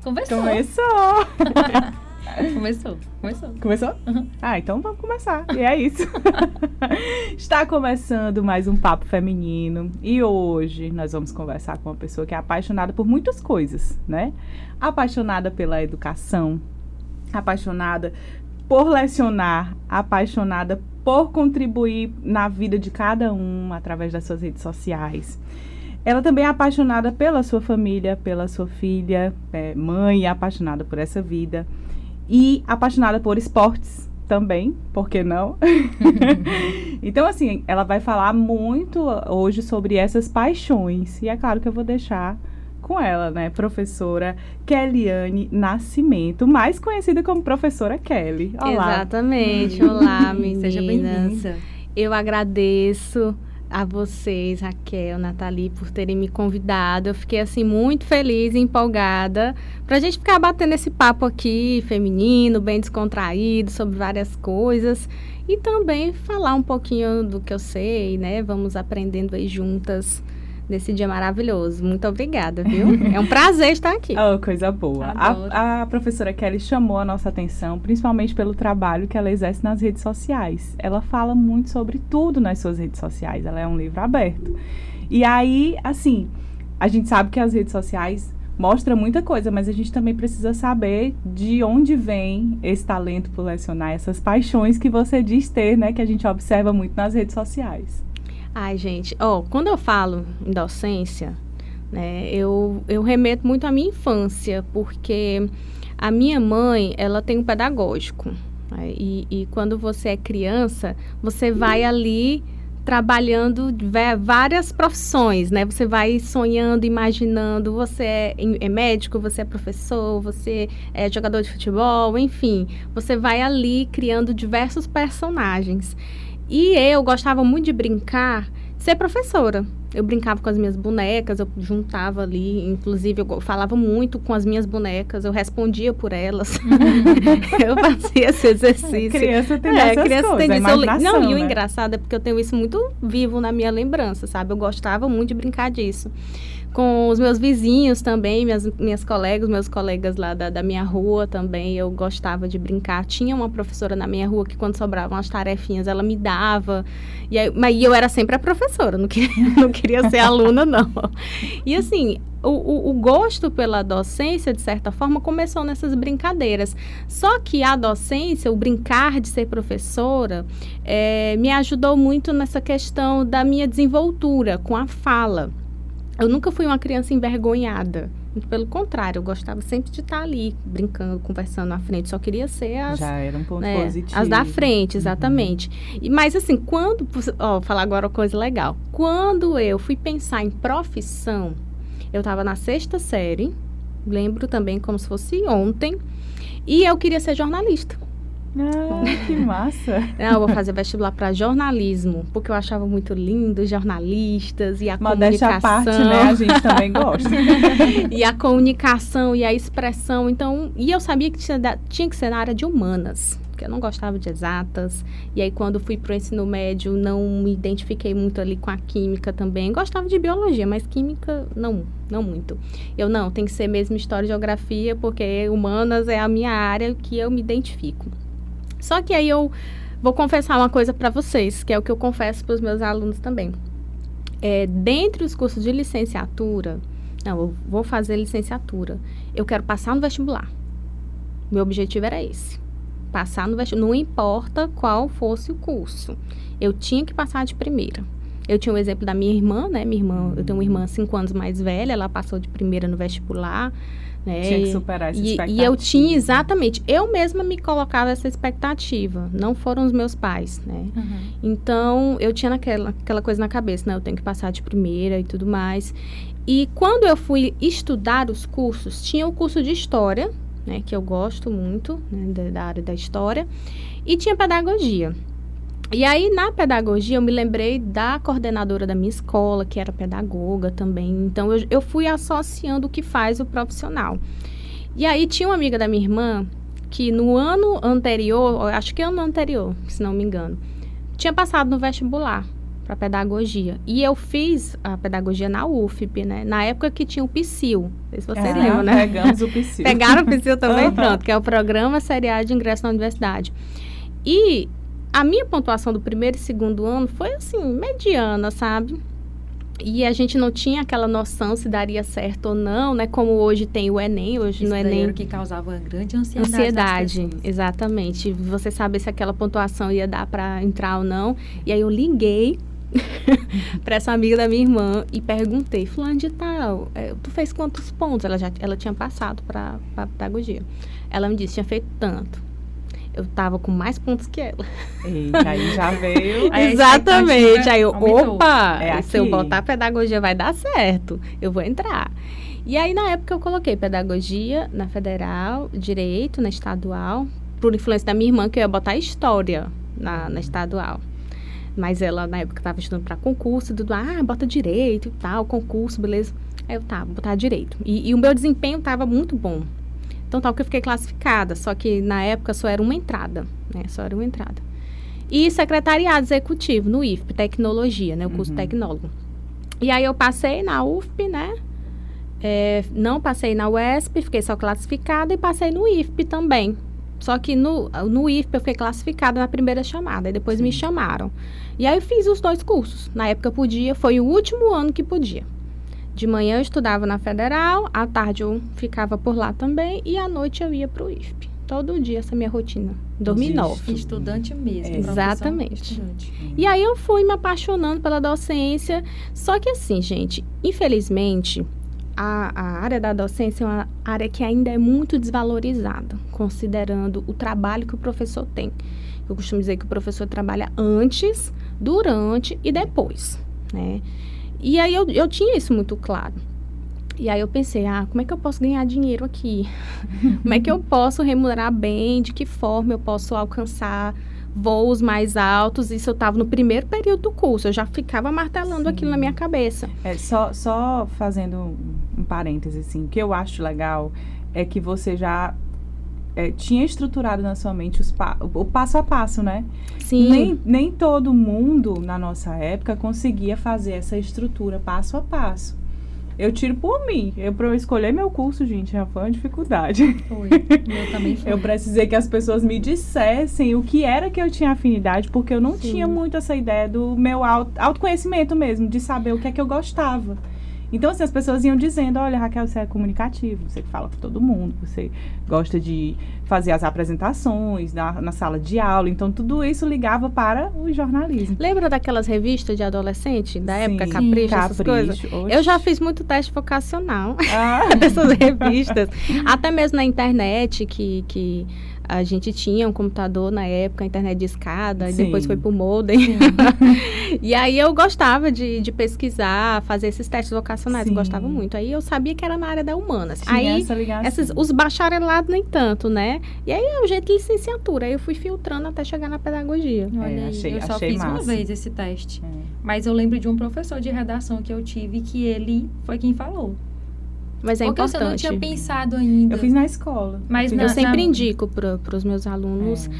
Começou. Começou? Uhum. Então vamos começar. E é isso. Está começando mais um Papo Feminino. E hoje nós vamos conversar com uma pessoa que é apaixonada por muitas coisas, né? Apaixonada pela educação, apaixonada por lecionar, apaixonada por contribuir na vida de cada um através das suas redes sociais. Ela também é apaixonada pela sua família, pela sua filha, mãe, apaixonada por essa vida. E apaixonada por esportes também, por que não? Então, assim, ela vai falar muito hoje sobre essas paixões. E é claro que eu vou deixar com ela, né? Professora Keliane Nascimento, mais conhecida como Professora Kelly. Olá. Exatamente. Olá, meninas. Seja bem-vinda. Eu agradeço a vocês, Raquel, Nathalie, por terem me convidado. Eu fiquei, assim, muito feliz e empolgada pra gente ficar batendo esse papo aqui, feminino, bem descontraído, sobre várias coisas. E também falar um pouquinho do que eu sei, né? Vamos aprendendo aí juntas nesse dia maravilhoso. Muito obrigada, viu? É um prazer estar aqui. Oh, coisa boa. Adoro. A professora Kelly chamou a nossa atenção, principalmente pelo trabalho que ela exerce nas redes sociais. Ela fala muito sobre tudo nas suas redes sociais. Ela é um livro aberto. E aí, assim, a gente sabe que as redes sociais mostram muita coisa, mas a gente também precisa saber de onde vem esse talento por lecionar, essas paixões que você diz ter, né? Que a gente observa muito nas redes sociais. Ai, gente, quando eu falo em docência, né, eu remeto muito à minha infância, porque a minha mãe, ela tem um pedagógico, né, e quando você é criança, você vai ali trabalhando várias profissões, né, você vai sonhando, imaginando, você é médico, você é professor, você é jogador de futebol, enfim, você vai ali criando diversos personagens. E eu gostava muito de brincar, ser professora. Eu brincava com as minhas bonecas, eu juntava ali, inclusive eu falava muito com as minhas bonecas, eu respondia por elas. Eu fazia esse exercício. Criança tem essas coisas, tem imaginação, e o né? engraçado é porque eu tenho isso muito vivo na minha lembrança, sabe? Eu gostava muito de brincar disso. Com os meus vizinhos também, meus colegas lá da minha rua também, eu gostava de brincar. Tinha uma professora na minha rua que quando sobravam as tarefinhas, ela me dava. Mas eu era sempre a professora, não queria ser aluna, não. E assim, o gosto pela docência, de certa forma, começou nessas brincadeiras. Só que a docência, o brincar de ser professora, me ajudou muito nessa questão da minha desenvoltura com a fala. Eu nunca fui uma criança envergonhada. Pelo contrário, eu gostava sempre de estar ali, brincando, conversando na frente. Só queria ser Já era um ponto positivo. as da frente, exatamente. Mas assim, falar agora uma coisa legal. Quando eu fui pensar em profissão, eu estava na 6ª série, lembro também como se fosse ontem, e eu queria ser jornalista. Ah, que massa! Não, eu vou fazer vestibular para jornalismo, porque eu achava muito lindo jornalistas e a Modéstia à parte, né? A gente também gosta. E a comunicação e a expressão. Então, e eu sabia que tinha que ser na área de humanas, porque eu não gostava de exatas. E aí, quando fui para o ensino médio, não me identifiquei muito ali com a química também. Gostava de biologia, mas química, não muito. Tem que ser mesmo história e geografia, porque humanas é a minha área que eu me identifico. Só que aí eu vou confessar uma coisa para vocês, que é o que eu confesso para os meus alunos também. Dentre os cursos de licenciatura, eu vou fazer licenciatura, eu quero passar no vestibular. Meu objetivo era esse, passar no vestibular, não importa qual fosse o curso, eu tinha que passar de primeira. Eu tinha um exemplo da minha irmã, né? Eu tenho uma irmã 5 anos mais velha, ela passou de primeira no vestibular. Tinha que superar essa expectativa. E eu tinha, exatamente, eu mesma me colocava essa expectativa, não foram os meus pais, né? Uhum. Então, eu tinha aquela coisa na cabeça, né? Eu tenho que passar de primeira e tudo mais. E quando eu fui estudar os cursos, tinha o curso de História, né? Que eu gosto muito, né? Da área da História, e tinha Pedagogia. E aí, na pedagogia, eu me lembrei da coordenadora da minha escola, que era pedagoga também. Então, eu fui associando o que faz o profissional. E aí, tinha uma amiga da minha irmã, que no ano anterior, acho que ano anterior, se não me engano, tinha passado no vestibular. para pedagogia. E eu fiz a pedagogia na UFP, né? Na época que tinha o PSIL. Não sei se vocês lembram, né? Pegamos o PSIL. Pegaram o PSIL também, pronto, que é o Programa Seriado de Ingresso na Universidade. E a minha pontuação do primeiro e segundo ano foi, assim, mediana, sabe? E a gente não tinha aquela noção se daria certo ou não, né? Como hoje tem o Enem, hoje no Enem... Era o que causava uma grande ansiedade. Exatamente. Você saber se aquela pontuação ia dar para entrar ou não. E aí eu liguei para essa amiga da minha irmã e perguntei, fulano de tal, tu fez quantos pontos? Ela tinha passado para pedagogia. Ela me disse, tinha feito tanto. Eu tava com mais pontos que ela. Eita, aí já veio. Exatamente. Aí eu, aumentou. opa, se eu aqui. botar pedagogia vai dar certo. Eu vou entrar. E aí, na época, eu coloquei pedagogia na federal, direito na estadual, por influência da minha irmã, que eu ia botar história na estadual. Mas ela, na época, estava estudando para concurso, tudo, bota direito e tal, concurso, beleza. Aí eu, vou botar direito. E o meu desempenho estava muito bom. Então, tal que eu fiquei classificada, só que na época só era uma entrada, né? Só era uma entrada. E secretariado executivo no IFP, tecnologia, né? O curso tecnólogo. E aí eu passei na UFP, né? Não passei na UESP, fiquei só classificada e passei no IFP também. Só que no IFP eu fiquei classificada na primeira chamada, e depois me chamaram. E aí eu fiz os 2 cursos. Na época podia, foi o último ano que podia. De manhã eu estudava na Federal, à tarde eu ficava por lá também, e à noite eu ia para o IFP. Todo dia essa minha rotina, 2009. Estudante mesmo. Exatamente. Estudante. E aí eu fui me apaixonando pela docência, só que assim, gente, infelizmente... A área da docência é uma área que ainda é muito desvalorizada, considerando o trabalho que o professor tem. Eu costumo dizer que o professor trabalha antes, durante e depois, né? E aí eu tinha isso muito claro. E aí eu pensei, como é que eu posso ganhar dinheiro aqui? Como é que eu posso remunerar bem? De que forma eu posso alcançar voos mais altos? Isso eu estava no primeiro período do curso, eu já ficava martelando aquilo na minha cabeça. Só fazendo um parêntese, assim, o que eu acho legal é que você já tinha estruturado na sua mente o passo a passo, né? Sim. Nem todo mundo, na nossa época, conseguia fazer essa estrutura passo a passo. Eu tiro por mim. Pra eu escolher meu curso, gente, já foi uma dificuldade. Foi. Eu também fui. Eu precisei que as pessoas me dissessem o que era que eu tinha afinidade, porque eu não tinha muito essa ideia do meu autoconhecimento mesmo, de saber o que é que eu gostava. Então, assim, as pessoas iam dizendo, olha, Raquel, você é comunicativo, você fala com todo mundo, você gosta de fazer as apresentações na sala de aula. Então, tudo isso ligava para o jornalismo. Lembra daquelas revistas de adolescente, da época, Sim, Capricho, essas coisas? Oxe. Eu já fiz muito teste vocacional dessas revistas. Até mesmo na internet, que a gente tinha um computador na época, a internet de escada, e depois foi pro modem. E aí eu gostava de pesquisar, fazer esses testes vocacionais, eu gostava muito. Aí eu sabia que era na área da humanas. Tinha Aí essa ligação. os bacharelados nem tanto, né? E aí é o jeito de licenciatura. Aí eu fui filtrando até chegar na pedagogia. Olha aí, eu só fiz massa. uma vez esse teste. Mas eu lembro de um professor de redação que eu tive, que ele foi quem falou. Mas é Porque importante. você não tinha pensado ainda. Eu fiz na escola. Mas Eu sempre indico para os meus alunos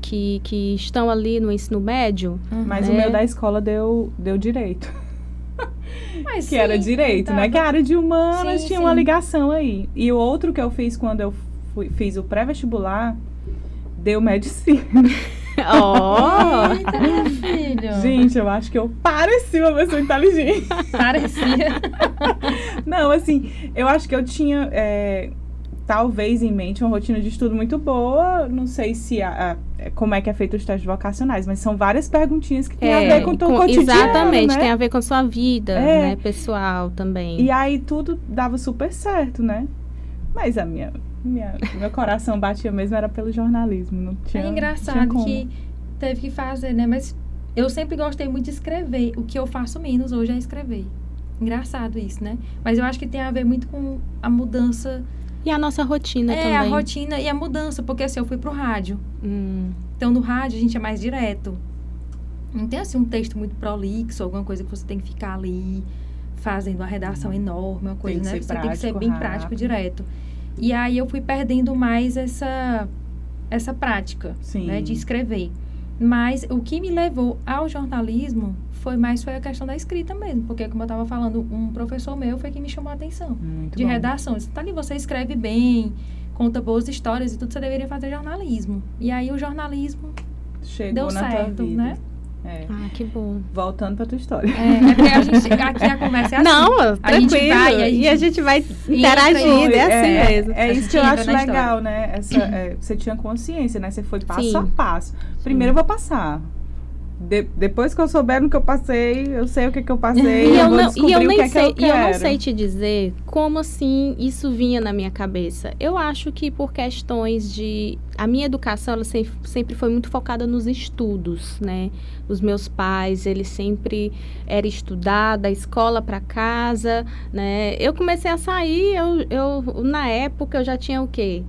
que estão ali no ensino médio. Mas o meu da escola deu direito. Mas que era direito, né? Que a área de humanas tinha uma ligação aí. E o outro que eu fiz quando eu fiz o pré-vestibular, deu medicina. Eita, minha filha. Gente, eu acho que eu parecia uma pessoa inteligente. Parecia. Não, assim, eu acho que eu tinha, talvez em mente, uma rotina de estudo muito boa. Não sei se como é que é feito os testes vocacionais, mas são várias perguntinhas que tem a ver com o teu cotidiano, exatamente, né? tem a ver com a sua vida, né, pessoal também. E aí tudo dava super certo, né? Mas meu coração batia mesmo, era pelo jornalismo. Não tinha, É engraçado tinha como. que teve que fazer, né? Mas eu sempre gostei muito de escrever. O que eu faço menos hoje é escrever. Engraçado isso, né? Mas eu acho que tem a ver muito com a mudança. E a nossa rotina também. A rotina e a mudança. Porque assim, eu fui pro rádio. Então, no rádio, a gente é mais direto. Não tem assim um texto muito prolixo, alguma coisa que você tem que ficar ali fazendo uma redação enorme, uma coisa, né? Você tem que ser bem prático, direto. E aí eu fui perdendo mais essa prática, né, de escrever. Mas o que me levou ao jornalismo foi a questão da escrita mesmo. Porque, como eu estava falando, um professor meu foi que me chamou a atenção. Muito De bom. redação. Tá ali, você escreve bem, conta boas histórias e tudo, você deveria fazer jornalismo. E aí o jornalismo Chegou deu na certo, tua vida. né? É. Ah, que bom. Voltando pra tua história. É porque aqui a conversa é assim. Não, a gente tranquilo. vai, e a gente vai interagindo, é assim mesmo. É A isso gente que eu entra acho na legal, né? Você tinha consciência, né? Você foi passo Sim. a passo. Primeiro eu vou passar. Depois que eu souber no que eu passei, eu sei o que eu passei, E eu vou não, descobrir e eu o que nem é que sei, eu e quero. eu não sei te dizer como assim isso vinha na minha cabeça. Eu acho que por questões de... A minha educação, ela sempre foi muito focada nos estudos, né? Os meus pais, eles sempre era estudar da escola para casa, né? Eu comecei a sair, na época eu já tinha o quê?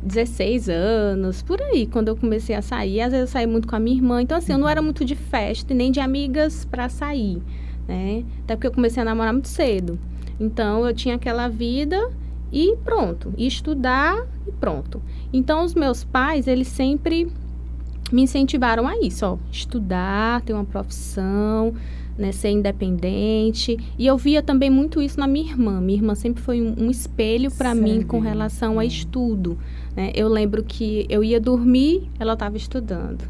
16 anos, por aí, quando eu comecei a sair. Às vezes eu saí muito com a minha irmã. Então, assim, eu não era muito de festa e nem de amigas pra sair, né? Até porque eu comecei a namorar muito cedo. Então, eu tinha aquela vida e pronto. E estudar e pronto. Então, os meus pais, eles sempre me incentivaram a isso, ó. Estudar, ter uma profissão, né, ser independente. E eu via também muito isso na minha irmã. Minha irmã sempre foi um espelho para mim com relação a estudo, né? Eu lembro que eu ia dormir, ela estava estudando,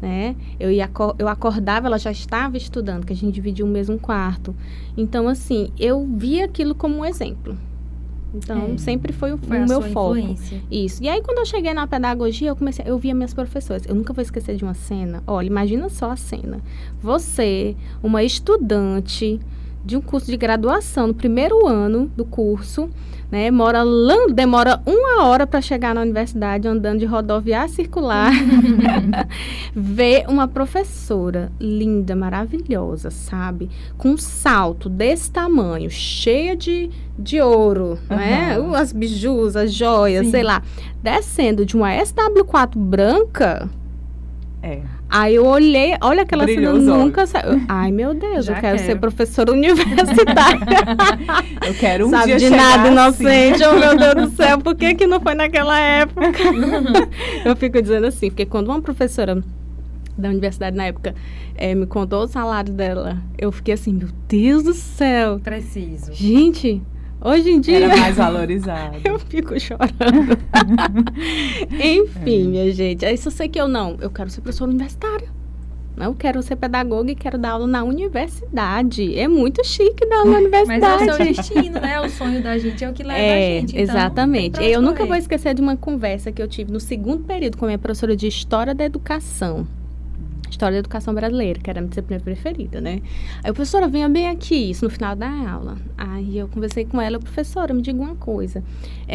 né? Eu acordava, ela já estava estudando, que a gente dividia o mesmo quarto. Então, assim, eu via aquilo como um exemplo. Então, sempre foi o Foi a meu sua foco. influência. Isso. E aí, quando eu cheguei na pedagogia, eu via minhas professoras. Eu nunca vou esquecer de uma cena. Olha, imagina só a cena. Você, uma estudante de um curso de graduação, no primeiro ano do curso, né, demora 1 hora para chegar na universidade, andando de rodoviária circular, ver uma professora linda, maravilhosa, sabe? Com um salto desse tamanho, cheia de ouro, né? As bijus, as joias, Sim. sei lá, descendo de uma SW4 branca. Aí eu olhei, olha aquela Brilhou cena, os olhos. nunca saiu. Ai, meu Deus, Já eu quero quero. ser professora universitária. Eu quero um Sabe, dia de chegar nada, inocente. assim. Oh, meu Deus do céu, por que não foi naquela época? Eu fico dizendo assim, porque quando uma professora da universidade na época me contou o salário dela, eu fiquei assim, meu Deus do céu. Preciso. Gente, hoje em dia... Era mais valorizado. Eu fico chorando. Enfim, minha gente. Aí só sei que eu quero ser professora universitária. Eu quero ser pedagoga e quero dar aula na universidade. É muito chique dar aula na Mas universidade. é o seu destino, né? O sonho da gente é o que leva a gente. Então, Exatamente. tem pra Eu onde nunca vou correr. esquecer de uma conversa que eu tive no segundo período com a minha professora de História da Educação. História da Educação Brasileira, que era a minha disciplina preferida, né? Aí, professora, venha bem aqui, isso no final da aula. Aí eu conversei com ela, professora, me diga uma coisa.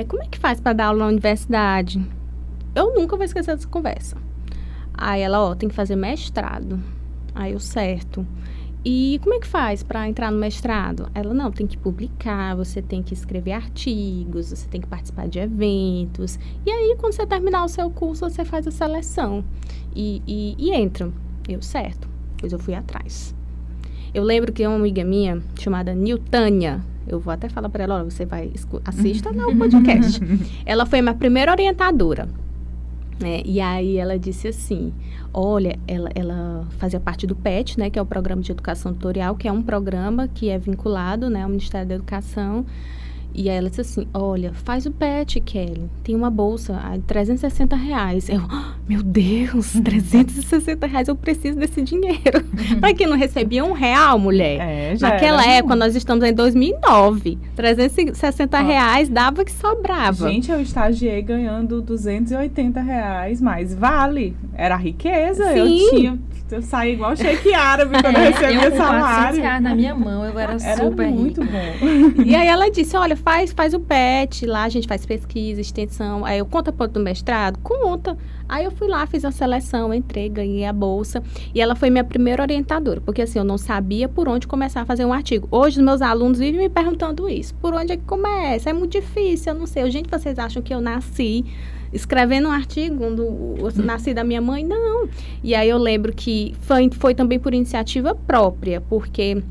Como é que faz para dar aula na universidade? Eu nunca vou esquecer dessa conversa. Aí ela, tem que fazer mestrado. Aí eu, certo. E como é que faz para entrar no mestrado? Ela, não, tem que publicar, você tem que escrever artigos, você tem que participar de eventos. E aí, quando você terminar o seu curso, você faz a seleção e entra. Eu, certo. Pois eu fui atrás. Eu lembro que uma amiga minha, chamada Niltânia, eu vou até falar para ela, olha, você vai, assista lá o podcast. Ela foi minha primeira orientadora. E aí ela disse assim, olha, ela fazia parte do PET, né, que é o Programa de Educação Tutorial, que é um programa que é vinculado, né, ao Ministério da Educação. E aí ela disse assim, olha, faz o PET, Kelly, tem uma bolsa de R$360. Eu, meu Deus, R$360, eu preciso desse dinheiro. Para quem não recebia R$1, mulher. Já Naquela era. época, nós estamos em 2009, R$360 dava que sobrava. Gente, eu estagiei ganhando R$280, mas vale. Era riqueza. Sim. Eu saí igual cheque árabe quando eu recebia eu com salário. R$400 na minha mão, eu era super muito rica. bom. E aí ela disse, olha, faz o PET, lá a gente faz pesquisa, extensão. Aí eu, conta ponto do mestrado? Conta. Aí eu fui lá, fiz a seleção, entrei, ganhei a bolsa. E ela foi minha primeira orientadora, porque assim, eu não sabia por onde começar a fazer um artigo. Hoje os meus alunos vivem me perguntando isso. Por onde é que começa? É muito difícil, eu não sei. Gente, vocês acham que eu nasci escrevendo um artigo quando eu nasci da minha mãe? Não. E aí eu lembro que foi também por iniciativa própria, porque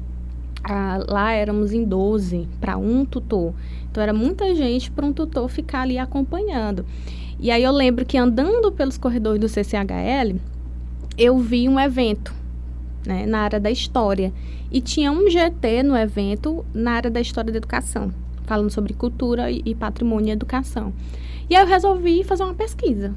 lá éramos em 12 para um tutor. Então era muita gente para um tutor ficar ali acompanhando. E aí eu lembro que andando pelos corredores do CCHL, eu vi um evento, né, na área da história. E tinha um GT no evento na área da história da educação, falando sobre cultura e patrimônio e educação. E aí eu resolvi fazer uma pesquisa.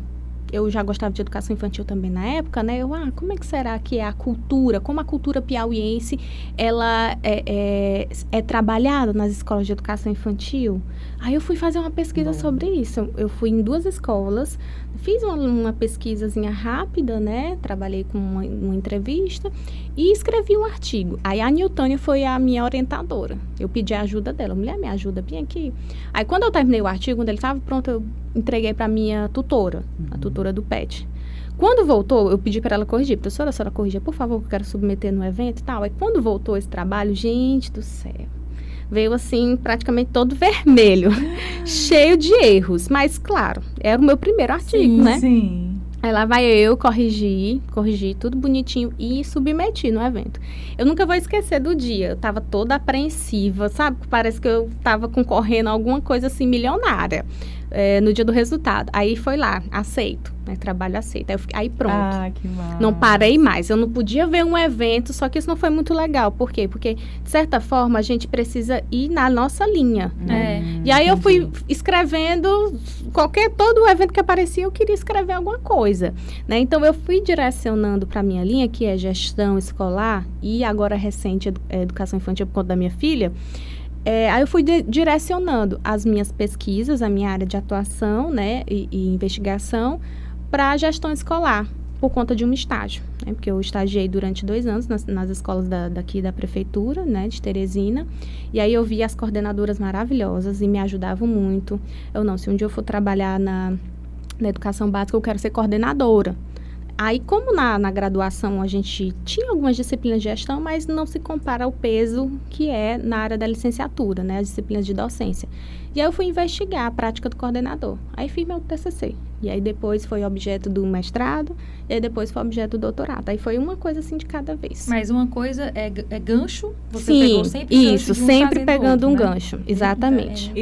Eu já gostava de educação infantil também na época, né? Como é que será que é a cultura, como a cultura piauiense, ela é trabalhada nas escolas de educação infantil? Aí eu fui fazer uma pesquisa sobre isso. Eu fui em 2 escolas, fiz uma pesquisazinha rápida, né? Trabalhei com uma entrevista e escrevi um artigo. Aí a Niltânia foi a minha orientadora. Eu pedi a ajuda dela. Mulher, me ajuda bem aqui. Aí quando eu terminei o artigo, quando ele estava pronto, eu entreguei para minha tutora, a tutora do PET. Quando voltou, eu pedi para ela corrigir. Professora, a senhora corrigir, por favor, que eu quero submeter no evento e tal. Aí quando voltou esse trabalho, gente do céu, veio assim, praticamente todo vermelho, cheio de erros. Mas, claro, era o meu primeiro artigo, né? Sim. Aí lá vai eu corrigi tudo bonitinho e submeti no evento. Eu nunca vou esquecer do dia, eu tava toda apreensiva, sabe? Parece que eu tava concorrendo a alguma coisa assim milionária. No dia do resultado. Aí foi lá, aceito, né? Trabalho aceito. Aí pronto. Ah, que massa. Não parei mais. Eu não podia ver um evento, só que isso não foi muito legal. Por quê? Porque, de certa forma, a gente precisa ir na nossa linha, né? E aí eu fui escrevendo todo o evento que aparecia, eu queria escrever alguma coisa, né? Então, eu fui direcionando para a minha linha, que é gestão escolar e agora recente, educação infantil por conta da minha filha. Aí eu fui direcionando as minhas pesquisas, a minha área de atuação, né, e investigação para a gestão escolar, por conta de um estágio, né, porque eu estagiei durante 2 anos nas escolas daqui da prefeitura, né, de Teresina, e aí eu vi as coordenadoras maravilhosas e me ajudavam muito. Se um dia eu for trabalhar na educação básica, eu quero ser coordenadora. Aí, como na graduação a gente tinha algumas disciplinas de gestão, mas não se compara ao peso que é na área da licenciatura, né? As disciplinas de docência. E aí eu fui investigar a prática do coordenador. Aí fiz meu TCC. E aí depois foi objeto do mestrado, e aí depois foi objeto do doutorado. Aí foi uma coisa assim de cada vez. Mas uma coisa é gancho, você Sim, pegou sempre gancho isso, de um sempre fazendo pegando outro, um né? gancho, exatamente.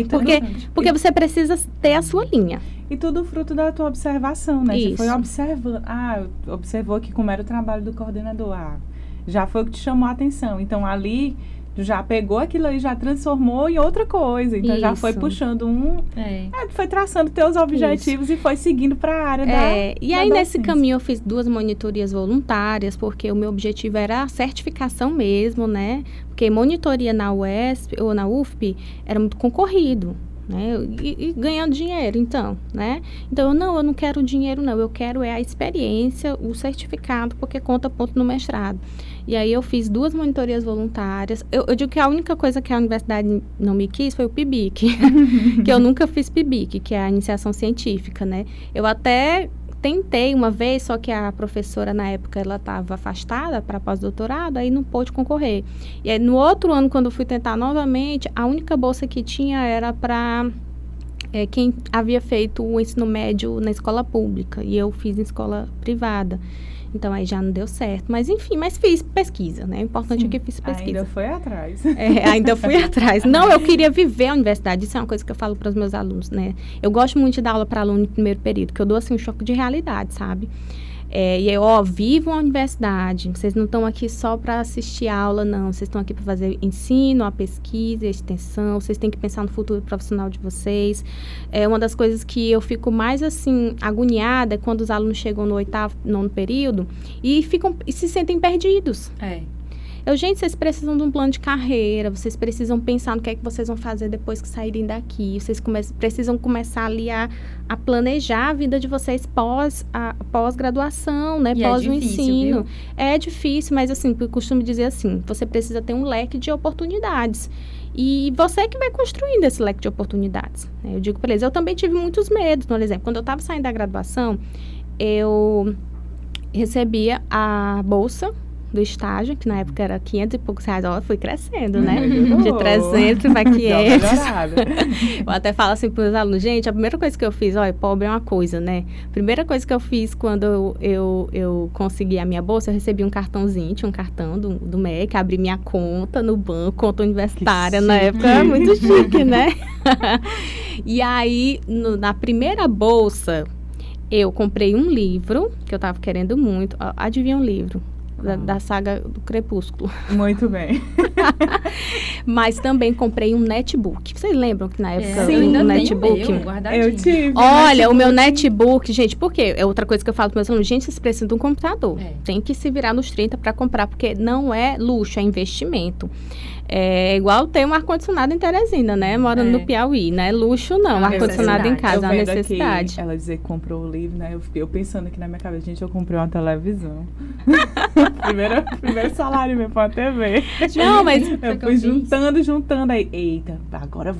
Porque você precisa ter a sua linha. E tudo fruto da tua observação, né? Isso. Você foi observando. Observou que como era o trabalho do coordenador. Já foi o que te chamou a atenção. Então, ali, tu já pegou aquilo aí, já transformou em outra coisa. Então, já foi Isso. puxando foi traçando teus objetivos e foi seguindo para a área E da aí, nesse docência. caminho, eu fiz 2 monitorias voluntárias, porque o meu objetivo era a certificação mesmo, né? Porque monitoria na UESP ou na UFP era muito concorrido, né? E ganhando dinheiro, então, né? Então, eu não quero dinheiro, não. Eu quero a experiência, o certificado, porque conta ponto no mestrado. E aí, eu fiz 2 monitorias voluntárias. Eu digo que a única coisa que a universidade não me quis foi o PIBIC, que eu nunca fiz PIBIC, que é a iniciação científica, né? Eu até tentei uma vez, só que a professora, na época, ela estava afastada para pós-doutorado, aí não pôde concorrer. E aí, no outro ano, quando eu fui tentar novamente, a única bolsa que tinha era para quem havia feito o ensino médio na escola pública, e eu fiz em escola privada. Então, aí já não deu certo. Mas, enfim, fiz pesquisa, né? O importante é que fiz pesquisa. Ainda foi atrás. Ainda fui atrás. Não, eu queria viver a universidade. Isso é uma coisa que eu falo para os meus alunos, né? Eu gosto muito de dar aula para aluno no primeiro período, que eu dou, assim, um choque de realidade, sabe? E aí, vivam a universidade. Vocês não estão aqui só para assistir aula, não. Vocês estão aqui para fazer ensino, a pesquisa, a extensão. Vocês têm que pensar no futuro profissional de vocês. Uma das coisas que eu fico mais, assim, agoniada é quando os alunos chegam no 8º, 9º período e se sentem perdidos. Gente, vocês precisam de um plano de carreira, vocês precisam pensar no que é que vocês vão fazer depois que saírem daqui, vocês precisam começar ali a planejar a vida de vocês pós-graduação, né? Pós o ensino. Viu? É difícil, mas assim, eu costumo dizer assim, você precisa ter um leque de oportunidades. E você que vai construindo esse leque de oportunidades, né? Eu digo para eles, eu também tive muitos medos, por exemplo, quando eu estava saindo da graduação, eu recebia a bolsa do estágio, que na época era 500 e poucos reais, fui crescendo, né? De 300 para 500. Eu até falo assim para os alunos, gente, a primeira coisa que eu fiz, pobre é uma coisa, né? A primeira coisa que eu fiz quando eu consegui a minha bolsa, eu recebi um cartãozinho, tinha um cartão do MEC, abri minha conta no banco, conta universitária, na época era muito chique, né? E aí, na primeira bolsa, Eu comprei um livro, que eu tava querendo muito. Adivinha um livro? Da saga do Crepúsculo. Muito bem. Mas também comprei um netbook. Vocês lembram que na época eu ainda o tenho netbook... o meu guardadinho. Eu tive. Olha, o meu netbook, gente, por quê? É outra coisa que eu falo para meus alunos, gente, vocês precisam de um computador. Tem que se virar nos 30 para comprar, porque não é luxo, é investimento. É igual ter um ar-condicionado em Teresina, né? Morando no Piauí, não é luxo não, ar-condicionado em casa, é uma necessidade. Aqui, ela dizer que comprou o livro, né? Eu pensando aqui na minha cabeça, gente, eu comprei uma televisão. primeiro salário mesmo pra uma TV. Não, mas... Eu fui juntando, aí, eita, agora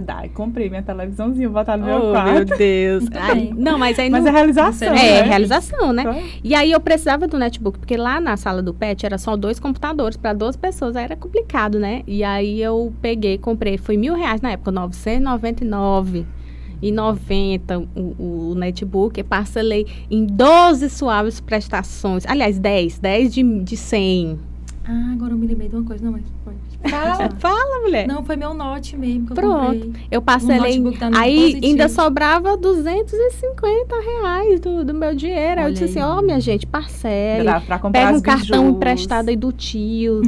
dá. E comprei minha televisãozinha, botar no meu quarto. Meu Deus. Ai, não, mas aí... Mas é realização, né? É, realização, né? E aí eu precisava do netbook, porque lá na sala do PET era só 2 computadores para 12 pessoas, aí era complicado, né? E aí eu peguei, comprei, foi R$1.000 na época, R$999,90 o netbook, e parcelei em 12 suaves prestações, aliás, 10 de 100. Agora eu me lembrei de uma coisa, não, mas pode. Fala, mulher. Não, foi meu Note mesmo que eu Pronto, comprei. eu parcelei, Tá aí positivo. ainda sobrava R$250 do meu dinheiro. Aí eu disse assim, minha gente, parcele, pega um cartão emprestado aí do tio,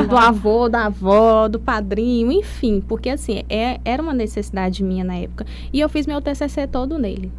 do avô, da avó, do padrinho, enfim, porque assim, era uma necessidade minha na época. E eu fiz meu TCC todo nele.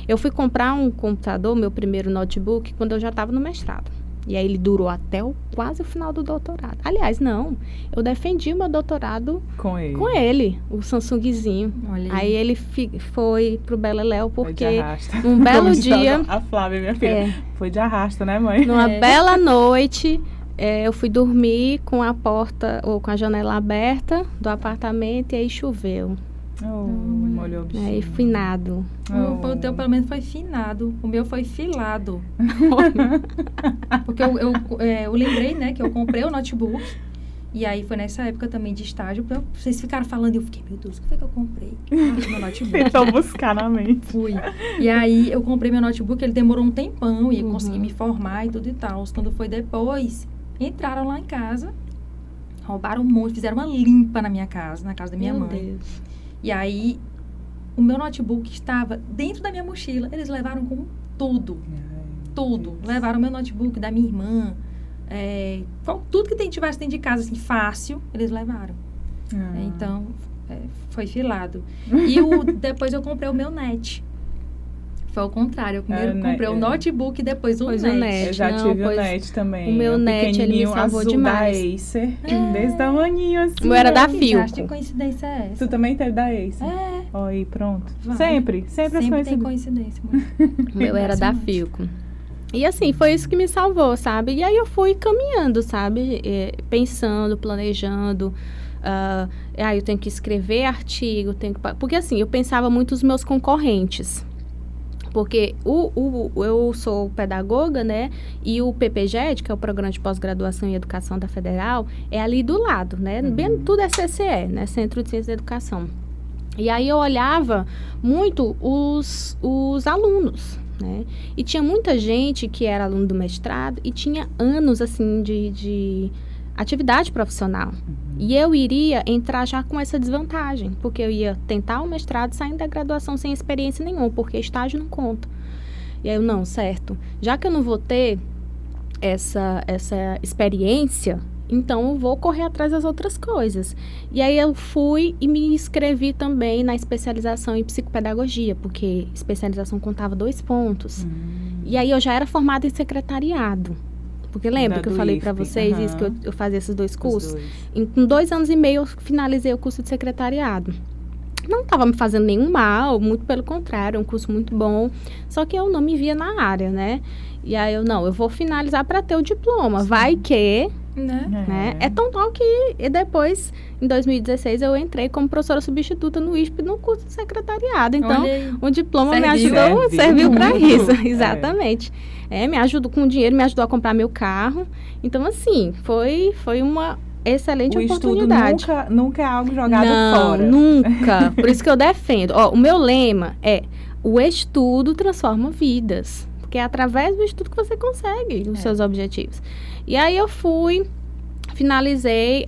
Eu fui comprar um computador, meu primeiro notebook, quando eu já estava no mestrado. E aí ele durou até quase o final do doutorado. Aliás, não, eu defendi o meu doutorado com ele, o Samsungzinho. Aí ele foi pro Beleléu porque num belo dia... A Flávia, minha filha, foi de arrasta, né, mãe? Numa bela noite, eu fui dormir com a porta ou com a janela aberta do apartamento e aí choveu. Molhou o bichinho. Aí finado. O teu pelo menos foi finado. O meu foi filado. Porque eu lembrei, né, que eu comprei o notebook. E aí foi nessa época também de estágio. Vocês ficaram falando e eu fiquei, meu Deus, o que foi que eu comprei? Meu notebook. Tentou buscar na mente. Fui. E aí eu comprei meu notebook, ele demorou um tempão e eu consegui me formar e tudo e tal. Quando foi depois, entraram lá em casa, roubaram um monte, fizeram uma limpa na minha casa, na casa da minha mãe. Deus. E aí, o meu notebook estava dentro da minha mochila. Eles levaram com tudo. Tudo. Levaram meu notebook da minha irmã. Tudo que tivesse dentro de casa, assim, fácil, eles levaram. Então, foi filado. E depois eu comprei o meu net. Foi ao contrário. Eu primeiro comprei o notebook e depois o net. Eu já tive o net também. O meu net, ele me salvou demais. Da Acer, desse tamanhinho assim. O meu era da Philips. Philips. Que coincidência é essa? Tu também teve da Acer? Aí, pronto. Sempre tem coincidência. O meu era da Philips. E assim, foi isso que me salvou, sabe? E aí eu fui caminhando, sabe? Pensando, planejando. Eu tenho que escrever artigo, porque assim, eu pensava muito nos meus concorrentes. Porque eu sou pedagoga, né? E o PPGED, que é o Programa de Pós-Graduação em Educação da Federal, é ali do lado, né? Bem, tudo é CCE, né? Centro de Ciência da Educação. E aí eu olhava muito os alunos, né? E tinha muita gente que era aluno do mestrado e tinha anos, assim, de atividade profissional. E eu iria entrar já com essa desvantagem, porque eu ia tentar o mestrado saindo da graduação sem experiência nenhuma, porque estágio não conta. E aí eu, não, certo, já que eu não vou ter essa experiência, então eu vou correr atrás das outras coisas. E aí eu fui e me inscrevi também na especialização em psicopedagogia, porque especialização contava 2 pontos. E aí eu já era formada em secretariado. Porque lembra que eu falei para vocês isso, que eu fazia esses 2 cursos? Com 2 anos e meio eu finalizei o curso de secretariado. Não estava me fazendo nenhum mal, muito pelo contrário, é um curso muito bom. Só que eu não me via na área, né? E aí eu vou finalizar para ter o diploma. Vai que... Né? É tão tal que depois, em 2016, eu entrei como professora substituta no ISP no curso de secretariado. Então, o diploma serviu para isso. Exatamente. Me ajudou com o dinheiro, me ajudou a comprar meu carro. Então, assim, foi uma excelente oportunidade. O estudo nunca é algo jogado fora. Nunca. Por isso que eu defendo. O meu lema é: o estudo transforma vidas. Porque é através do estudo que você consegue os seus objetivos. E aí eu finalizei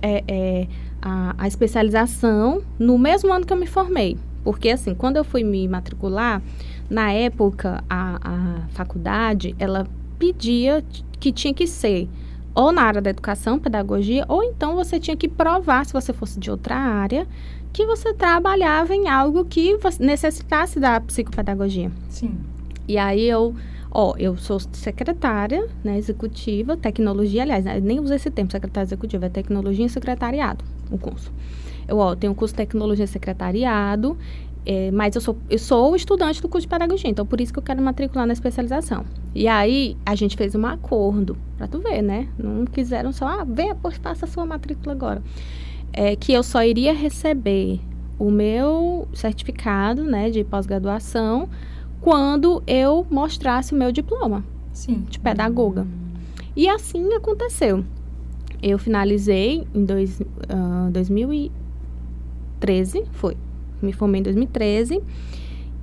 a especialização no mesmo ano que eu me formei. Porque, assim, quando eu fui me matricular, na época, a faculdade, ela pedia que tinha que ser ou na área da educação, pedagogia, ou então você tinha que provar, se você fosse de outra área, que você trabalhava em algo que necessitasse da psicopedagogia. Sim. E aí eu sou secretária, né, executiva, tecnologia, aliás, eu nem uso esse termo, secretária executiva, é tecnologia e secretariado, o curso. Eu tenho o curso de tecnologia e secretariado, mas eu sou estudante do curso de pedagogia, então por isso que eu quero matricular na especialização. E aí, a gente fez um acordo, pra tu ver, né? Não quiseram só, venha, pois faça a sua matrícula agora. Que eu só iria receber o meu certificado, né, de pós-graduação quando eu mostrasse o meu diploma. Sim. De pedagoga. E assim aconteceu. Eu finalizei em 2013, me formei em 2013.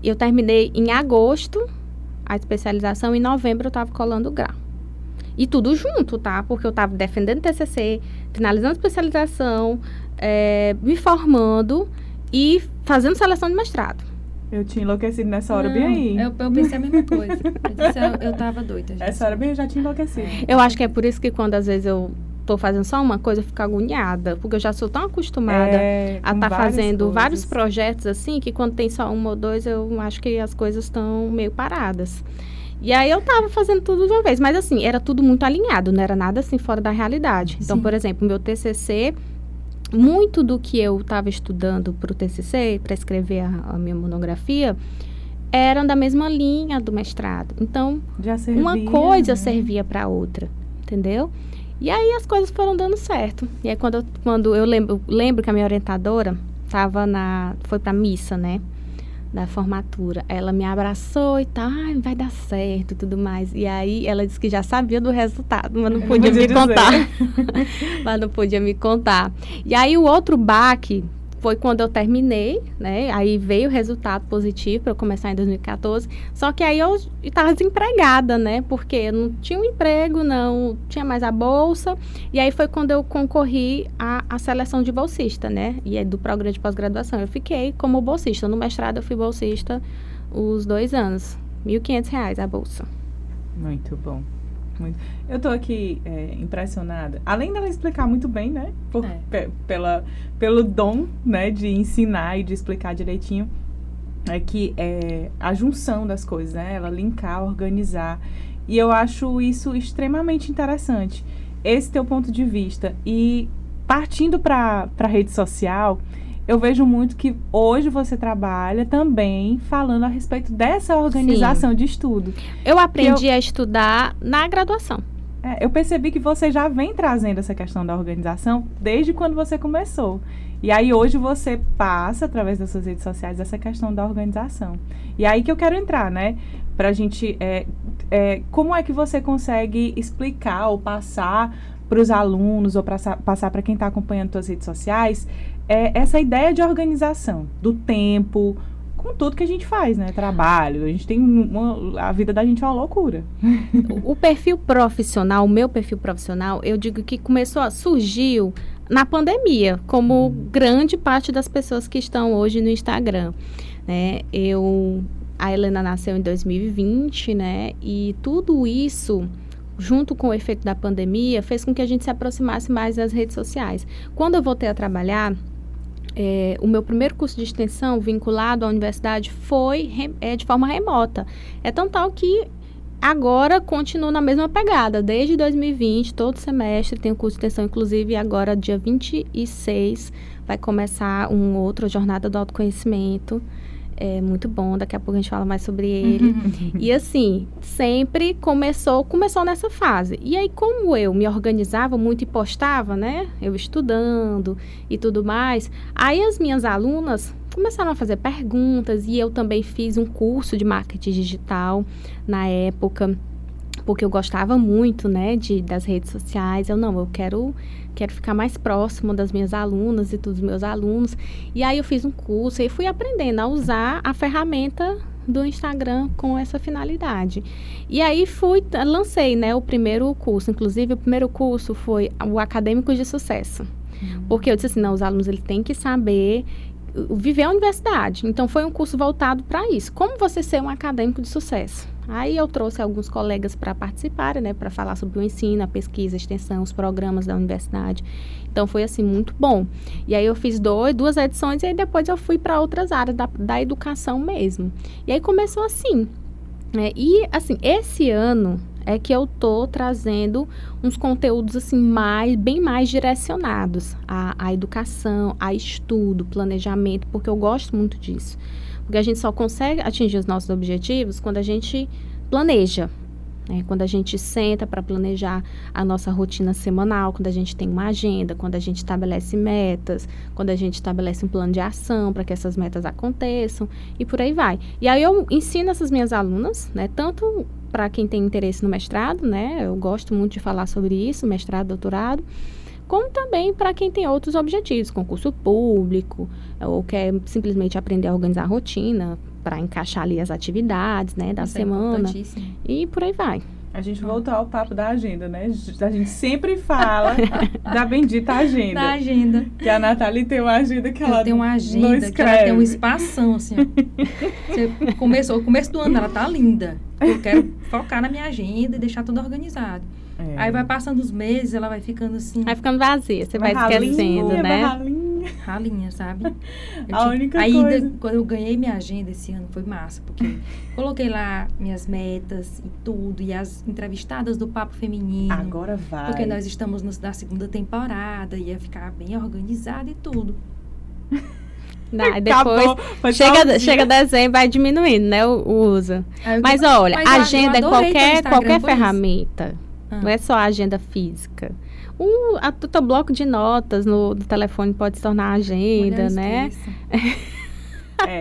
Eu terminei em agosto a especialização, em novembro eu estava colando o grau. E tudo junto, tá? Porque eu estava defendendo TCC, finalizando a especialização, me formando e fazendo seleção de mestrado. Eu tinha enlouquecido nessa hora bem aí. Eu pensei a mesma coisa. Eu tava doida. Já. Essa hora bem eu já tinha enlouquecido. Eu acho que é por isso que quando às vezes eu tô fazendo só uma coisa, eu fico agoniada. Porque eu já sou tão acostumada a estar fazendo vários projetos assim, que quando tem só um ou dois, eu acho que as coisas estão meio paradas. E aí eu tava fazendo tudo de uma vez. Mas assim, era tudo muito alinhado, não era nada assim fora da realidade. Então, por exemplo, o meu TCC, muito do que eu estava estudando para o TCC, para escrever a minha monografia, eram da mesma linha do mestrado. Então, já servia, uma coisa servia para outra, entendeu? E aí as coisas foram dando certo. E aí quando eu lembro que a minha orientadora foi para missa, né? Da formatura. Ela me abraçou e tal, vai dar certo e tudo mais. E aí ela disse que já sabia do resultado, mas não podia me contar. Mas não podia me contar. E aí o outro baque foi quando eu terminei, né? Aí veio o resultado positivo para eu começar em 2014. Só que aí eu estava desempregada, né? Porque eu não tinha um emprego, não tinha mais a bolsa. E aí foi quando eu concorri à seleção de bolsista, né? E aí do programa de pós-graduação eu fiquei como bolsista. No mestrado eu fui bolsista os 2 anos. R$ 1.500 a bolsa. Muito bom. Eu tô aqui impressionada. Além dela explicar muito bem, né? Pelo dom, né? De ensinar e de explicar direitinho. Que a junção das coisas, né? Ela linkar, organizar. E eu acho isso extremamente interessante. Esse teu ponto de vista. E partindo para a rede social, eu vejo muito que hoje você trabalha também falando a respeito dessa organização de estudo. Eu aprendi a estudar na graduação. Eu percebi que você já vem trazendo essa questão da organização desde quando você começou. E aí hoje você passa, através das suas redes sociais, essa questão da organização. E aí que eu quero entrar, né? Pra gente... como é que você consegue explicar ou passar para os alunos ou passar para quem está acompanhando suas redes sociais essa ideia de organização do tempo, com tudo que a gente faz, né? Trabalho, a gente tem a vida da gente é uma loucura. O perfil profissional, o meu perfil profissional, eu digo que surgiu na pandemia, como grande parte das pessoas que estão hoje no Instagram, né? A Helena nasceu em 2020, né? E tudo isso, junto com o efeito da pandemia, fez com que a gente se aproximasse mais das redes sociais. Quando eu voltei a trabalhar, o meu primeiro curso de extensão vinculado à universidade foi de forma remota. É tão tal que agora continuo na mesma pegada. Desde 2020, todo semestre tem um curso de extensão, inclusive agora dia 26 vai começar outra jornada do autoconhecimento. É muito bom, daqui a pouco a gente fala mais sobre ele. E assim, sempre começou nessa fase. E aí, como eu me organizava muito e postava, né? Eu estudando e tudo mais, aí as minhas alunas começaram a fazer perguntas e eu também fiz um curso de marketing digital na época, porque eu gostava muito, né, das redes sociais. Eu quero ficar mais próximo das minhas alunas e dos meus alunos. E aí eu fiz um curso e fui aprendendo a usar a ferramenta do Instagram com essa finalidade. E aí lancei, né, o primeiro curso. Inclusive, o primeiro curso foi o Acadêmicos de Sucesso. Porque eu disse assim, os alunos eles têm que saber viver a universidade. Então, foi um curso voltado para isso. Como você ser um acadêmico de sucesso? Aí eu trouxe alguns colegas para participarem, né, para falar sobre o ensino, a pesquisa, a extensão, os programas da universidade. Então, foi, assim, muito bom. E aí, eu fiz duas edições e aí depois eu fui para outras áreas da educação mesmo. E aí, começou assim, né? E, assim, esse ano é que eu tô trazendo uns conteúdos, assim, bem mais direcionados à educação, a estudo, planejamento, porque eu gosto muito disso. Porque a gente só consegue atingir os nossos objetivos quando a gente planeja, né? Quando a gente senta para planejar a nossa rotina semanal, quando a gente tem uma agenda, quando a gente estabelece metas, quando a gente estabelece um plano de ação para que essas metas aconteçam e por aí vai. E aí eu ensino essas minhas alunas, né? Tanto para quem tem interesse no mestrado, né? Eu gosto muito de falar sobre isso, mestrado, doutorado, como também para quem tem outros objetivos, concurso público, ou quer simplesmente aprender a organizar a rotina, para encaixar ali as atividades, né, da semana, e por aí vai. A gente voltou ao papo da agenda, né? A gente sempre fala da bendita agenda. Da agenda. Que a Nathalie tem uma agenda que ela tem uma agenda não escreve. Que ela tem um espação, assim, ó. O começo do ano ela tá linda. Eu quero focar na minha agenda e deixar tudo organizado. É. Aí vai passando os meses, ela vai ficando assim... Vai ficando vazia, você vai esquecendo, né? Ralinha, sabe? Única aí, coisa... quando eu ganhei minha agenda esse ano, foi massa, porque coloquei lá minhas metas e tudo, e as entrevistadas do Papo Feminino. Agora vai. Porque nós estamos na segunda temporada, ia ficar bem organizada e tudo. Depois chega dezembro, vai diminuindo, né, o uso. Mas olha, agenda é qualquer ferramenta. Não é só a agenda física. O teu bloco de notas no telefone pode se tornar agenda, né?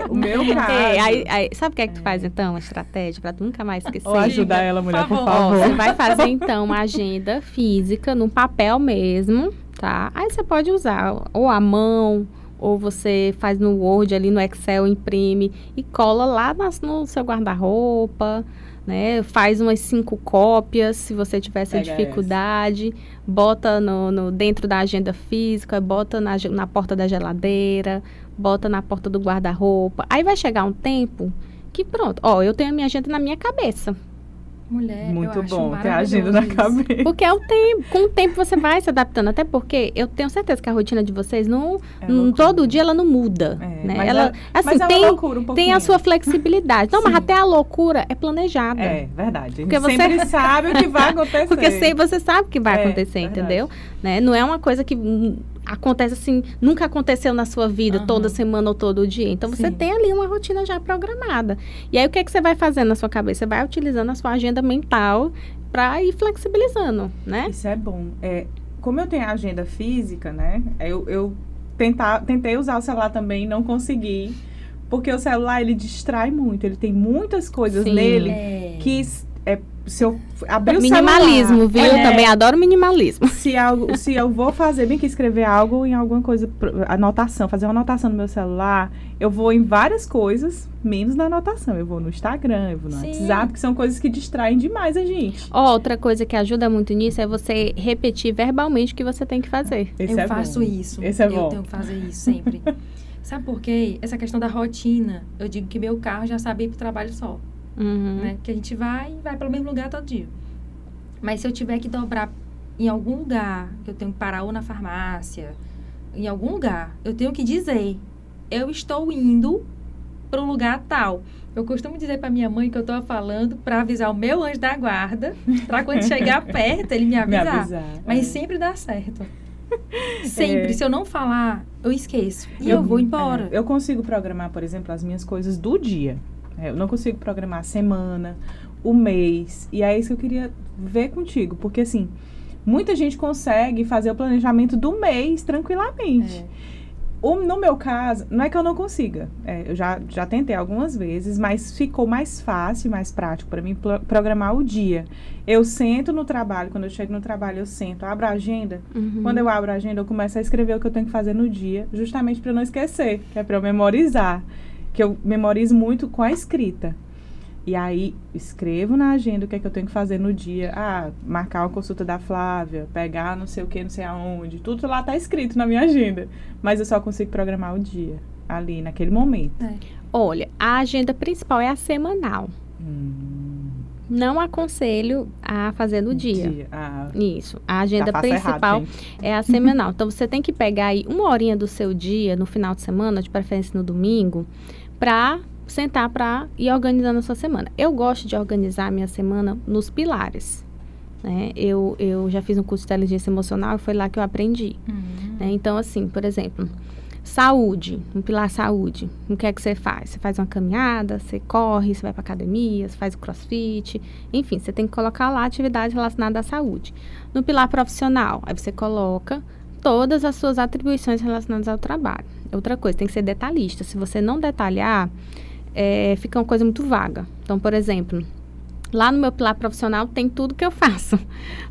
O meu caso... Sabe o que é que tu faz, então? Uma estratégia para tu nunca mais esquecer. Ou ajudar ela, mulher, por favor. Você vai fazer, então, uma agenda física, no papel mesmo, tá? Aí você pode usar ou a mão, ou você faz no Word, ali no Excel, imprime e cola lá no seu guarda-roupa, né? Faz umas 5 cópias, se você tiver essa dificuldade. Bota dentro da agenda física, bota na porta da geladeira, bota na porta do guarda-roupa. Aí vai chegar um tempo que pronto. Eu tenho a minha agenda na minha cabeça. Mulher, muito bom ter a agenda na cabeça. Porque com o tempo você vai se adaptando. Até porque eu tenho certeza que a rotina de vocês todo dia ela não muda. Né? Mas tem, loucura um pouquinho. Tem a sua flexibilidade. Não, mas até a loucura é planejada. É verdade. A gente sempre sabe o que vai acontecer. Porque você sabe o que vai acontecer, entendeu? Né? Não é uma coisa que acontece assim, nunca aconteceu na sua vida, toda semana ou todo dia. Então, você tem ali uma rotina já programada. E aí, o que é que você vai fazendo na sua cabeça? Você vai utilizando a sua agenda mental para ir flexibilizando, né? Isso é bom. Como eu tenho a agenda física, né? Eu tentei usar o celular também, não consegui. Porque o celular, ele distrai muito. Ele tem muitas coisas nele que... se eu abrir o minimalismo, viu? Eu também adoro minimalismo. Se eu vou fazer, bem que escrever algo em alguma coisa, fazer uma anotação no meu celular, eu vou em várias coisas, menos na anotação. Eu vou no Instagram, eu vou no WhatsApp, que são coisas que distraem demais a gente. Outra coisa que ajuda muito nisso é você repetir verbalmente o que você tem que fazer. Eu faço isso. Esse é bom. Eu tenho que fazer isso sempre. Sabe por quê? Essa questão da rotina, eu digo que meu carro já sabe ir pro trabalho só. Né? Que a gente vai pelo mesmo lugar todo dia. Mas se eu tiver que dobrar em algum lugar, que eu tenho que parar ou na farmácia, em algum lugar, eu tenho que dizer, eu estou indo para um lugar tal. Eu costumo dizer para minha mãe que eu estou falando para avisar o meu anjo da guarda, para quando chegar perto ele me avisar. Mas sempre dá certo. Sempre. Se eu não falar, eu esqueço. E eu vou embora. Eu consigo programar, por exemplo, as minhas coisas do dia. Eu não consigo programar a semana, o mês. E é isso que eu queria ver contigo. Porque, assim, muita gente consegue fazer o planejamento do mês tranquilamente. No meu caso, não é que eu não consiga. Eu já tentei algumas vezes, mas ficou mais fácil, mais prático para mim programar o dia. Eu sento no trabalho, quando eu chego no trabalho, eu sento, abro a agenda. Quando eu abro a agenda, eu começo a escrever o que eu tenho que fazer no dia, justamente para eu não esquecer, que é para eu memorizar. Que eu memorizo muito com a escrita. E aí, escrevo na agenda o que é que eu tenho que fazer no dia. Marcar uma consulta da Flávia, pegar não sei o que, não sei aonde. Tudo lá tá escrito na minha agenda. Mas eu só consigo programar o dia. ali naquele momento? Olha, a agenda principal é a semanal. Não aconselho a fazer no dia. Isso. A agenda principal é a semanal. Então, você tem que pegar aí 1 horinha do seu dia, no final de semana, de preferência no domingo, para sentar para ir organizando a sua semana. Eu gosto de organizar a minha semana nos pilares. Né? Eu já fiz um curso de inteligência emocional e foi lá que eu aprendi. Né? Então, assim, por exemplo, saúde, um pilar saúde. O que é que você faz? Você faz uma caminhada, você corre, você vai para academia, você faz o crossfit. Enfim, você tem que colocar lá atividade relacionada à saúde. No pilar profissional, aí você coloca todas as suas atribuições relacionadas ao trabalho. Outra coisa, tem que ser detalhista. Se você não detalhar, fica uma coisa muito vaga. Então, por exemplo, lá no meu pilar profissional tem tudo que eu faço,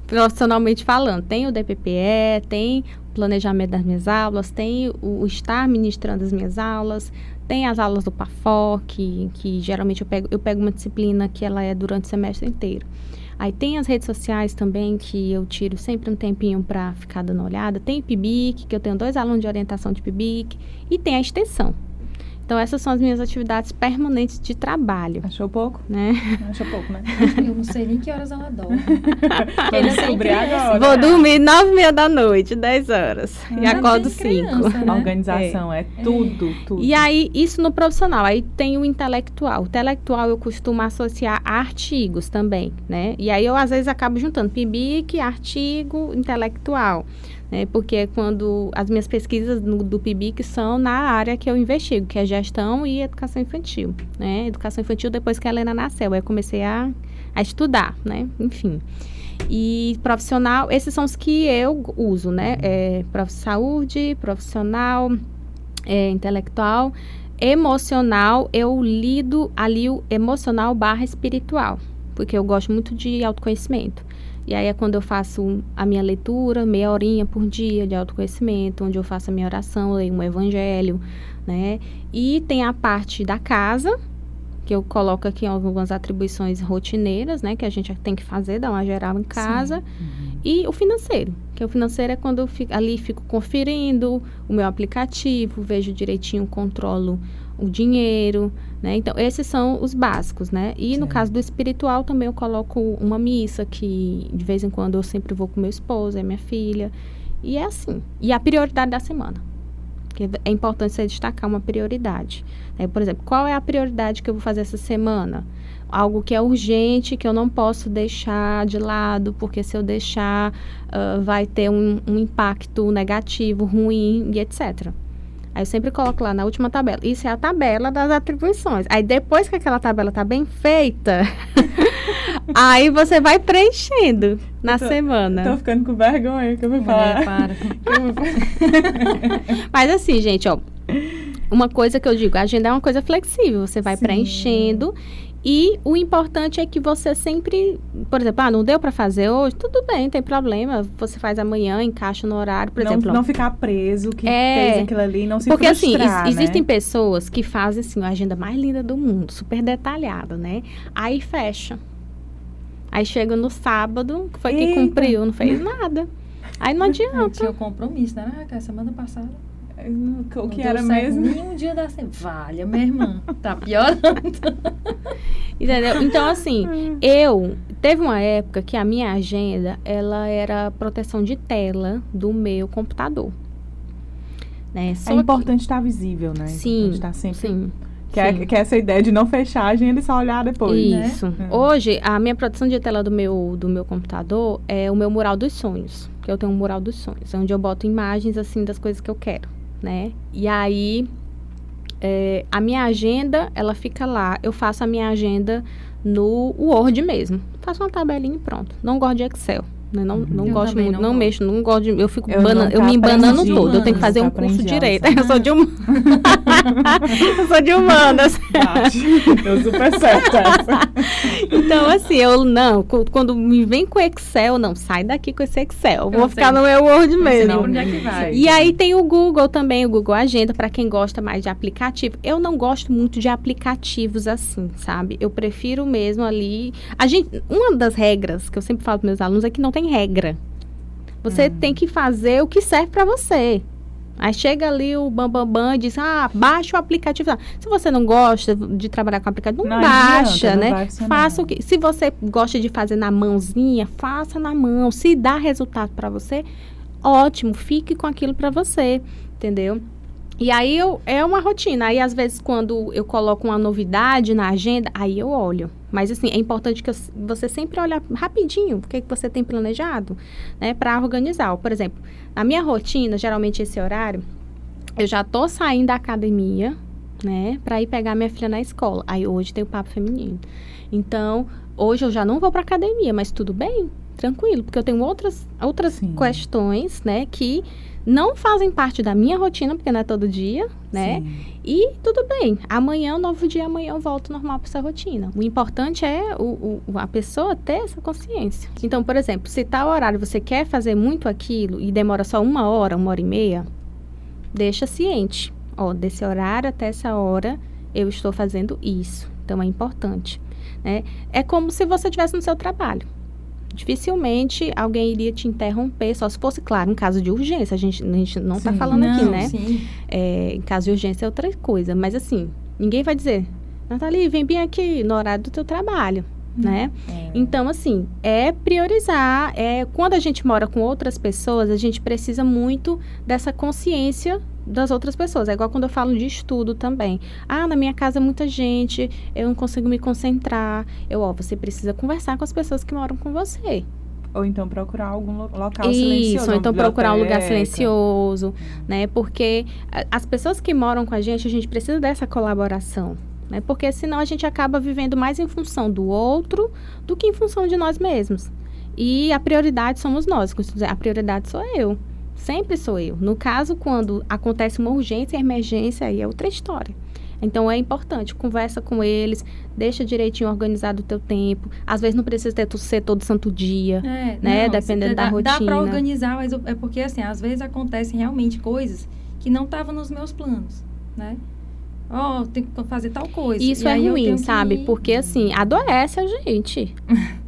profissionalmente falando. Tem o DPPE, tem o planejamento das minhas aulas, tem o estar ministrando as minhas aulas, tem as aulas do PAFOR, que geralmente eu pego uma disciplina que ela é durante o semestre inteiro. Aí tem as redes sociais também, que eu tiro sempre um tempinho para ficar dando uma olhada. Tem o PIBIC, que eu tenho 2 alunos de orientação de PIBIC, e tem a extensão. Então, essas são as minhas atividades permanentes de trabalho. Achou pouco? Né? Achou pouco, né? Eu não sei nem que horas ela dorme. Vamos descobrir agora. Vou dormir 9h30 da noite, 10 horas. E acordo 5. Criança, né? A organização é tudo. E aí, isso no profissional. Aí tem o intelectual. O intelectual eu costumo associar a artigos também, né? E aí eu, às vezes, acabo juntando PIBIC, artigo, intelectual. Né, porque quando as minhas pesquisas do PIBIC são na área que eu investigo, que é gestão e educação infantil. Né? Educação infantil, depois que a Helena nasceu, aí eu comecei a estudar, né? Enfim. E profissional, esses são os que eu uso, né? Saúde, profissional, intelectual, emocional, eu lido ali o emocional / espiritual, porque eu gosto muito de autoconhecimento. E aí é quando eu faço a minha leitura, meia horinha por dia de autoconhecimento, onde eu faço a minha oração, leio um evangelho, né? E tem a parte da casa, que eu coloco aqui algumas atribuições rotineiras, né? Que a gente tem que fazer, dar uma geral em casa. E o financeiro, que o financeiro é quando eu fico conferindo o meu aplicativo, vejo direitinho, controlo o dinheiro, né? Então, esses são os básicos, né? E no caso do espiritual, também eu coloco uma missa, que de vez em quando eu sempre vou com meu esposo, é minha filha. E é assim. E a prioridade da semana. Que é importante você destacar uma prioridade. Por exemplo, qual é a prioridade que eu vou fazer essa semana? Algo que é urgente, que eu não posso deixar de lado, porque se eu deixar, vai ter um impacto negativo, ruim e etc. Aí eu sempre coloco lá na última tabela. Isso é a tabela das atribuições. Aí depois que aquela tabela tá bem feita, aí você vai preenchendo na semana. Tô ficando com vergonha que eu vou falar. Para. Mas assim, gente, ó. Uma coisa que eu digo, a agenda é uma coisa flexível. Você vai preenchendo. E o importante é que você sempre, por exemplo, não deu para fazer hoje, tudo bem, não tem problema, você faz amanhã, encaixa no horário, por exemplo. Não ficar preso que fez aquilo ali, não se porque frustrar, assim, existem pessoas que fazem assim, a agenda mais linda do mundo, super detalhada, né? Aí fecha. Aí chega no sábado, que foi que cumpriu, não fez nada. Aí não adianta. Tinha um compromisso, né, Raquel? Semana passada. O que era mesmo? Nenhum dia da semana. Valha, minha irmã. Tá piorando. Entendeu? Então, assim, teve uma época que a minha agenda, ela era proteção de tela do meu computador. Né? É importante estar visível, né? Sim, estar sempre... sim. Que é essa ideia de não fechar a agenda e só olhar depois, Isso. né? Hoje, a minha proteção de tela do meu computador é o meu mural dos sonhos. Que eu tenho um mural dos sonhos, onde eu boto imagens, assim, das coisas que eu quero, né? E aí, a minha agenda, ela fica lá. Eu faço a minha agenda no Word mesmo. Faço uma tabelinha e pronto. Não gosto de Excel. Né? Não gosto muito, não mexo, não gosto de... Eu fico eu me embanando todo. Eu tenho que fazer um curso direito. Eu sou de eu sou de humanas. Deu super certo essa. Então, assim, quando me vem com Excel, não, sai daqui com esse Excel. Vou ficar no meu Word mesmo. Onde é que vai? E aí tem o Google também, o Google Agenda, para quem gosta mais de aplicativo. Eu não gosto muito de aplicativos assim, sabe? Eu prefiro mesmo ali... Uma das regras que eu sempre falo para meus alunos é que não tem regra. Você tem que fazer o que serve para você. Aí chega ali o bambambam e diz, baixa o aplicativo. Se você não gosta de trabalhar com aplicativo, não baixa, adianta, né? não vai funcionar. Faça o que... Se você gosta de fazer na mãozinha, faça na mão. Se dá resultado para você, ótimo, fique com aquilo para você, entendeu? E aí é uma rotina. Aí, às vezes, quando eu coloco uma novidade na agenda, aí eu olho. Mas, assim, é importante que você sempre olhe rapidinho o que você tem planejado, né? Para organizar. Por exemplo, na minha rotina, geralmente esse horário, eu já tô saindo da academia, né? Para ir pegar minha filha na escola. Aí, hoje tem o papo feminino. Então, hoje eu já não vou para academia, mas tudo bem, tranquilo. Porque eu tenho outras questões, né? Que não fazem parte da minha rotina, porque não é todo dia, né? Sim. E tudo bem. Amanhã, um novo dia, amanhã eu volto normal para essa rotina. O importante é a pessoa ter essa consciência. Então, por exemplo, se tal horário você quer fazer muito aquilo e demora só 1 hora e meia, deixa ciente. Desse horário até essa hora, eu estou fazendo isso. Então, é importante, né? É como se você estivesse no seu trabalho. Dificilmente alguém iria te interromper, só se fosse, claro, um caso de urgência. A gente não está falando aqui, né? Sim. Em caso de urgência é outra coisa. Mas, assim, ninguém vai dizer, Nathalie, vem bem aqui no horário do teu trabalho, né? Então, assim, é priorizar. Quando a gente mora com outras pessoas, a gente precisa muito dessa consciência das outras pessoas. É igual quando eu falo de estudo também. Na minha casa é muita gente, eu não consigo me concentrar. Você precisa conversar com as pessoas que moram com você. Ou então procurar algum local silencioso. Isso, ou então procurar um lugar silencioso, né? Porque as pessoas que moram com a gente precisa dessa colaboração, né? Porque senão a gente acaba vivendo mais em função do outro do que em função de nós mesmos. E a prioridade somos nós. A prioridade sou eu. Sempre sou eu. No caso, quando acontece uma urgência e emergência, aí é outra história. Então, é importante, conversa com eles, deixa direitinho organizado o teu tempo. Às vezes, não precisa ser todo santo dia, né? Dependendo da rotina. Dá para organizar, mas é porque, assim, às vezes acontecem realmente coisas que não estavam nos meus planos, né? Tem que fazer tal coisa. Isso é ruim, sabe? Porque, assim, adoece a gente.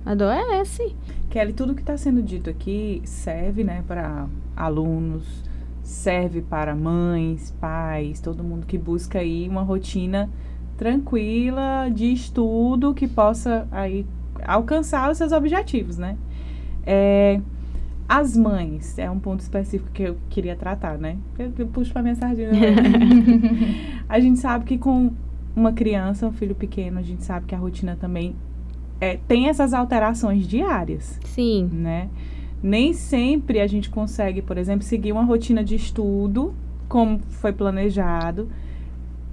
Adoece. Kelly, tudo que está sendo dito aqui serve, né, para alunos, serve para mães, pais, todo mundo que busca aí uma rotina tranquila de estudo que possa aí alcançar os seus objetivos, né? As mães, é um ponto específico que eu queria tratar, né? Eu puxo para minha sardinha. A gente sabe que com uma criança, um filho pequeno, a gente sabe que a rotina também tem essas alterações diárias. Sim. Né? Nem sempre a gente consegue, por exemplo, seguir uma rotina de estudo, como foi planejado,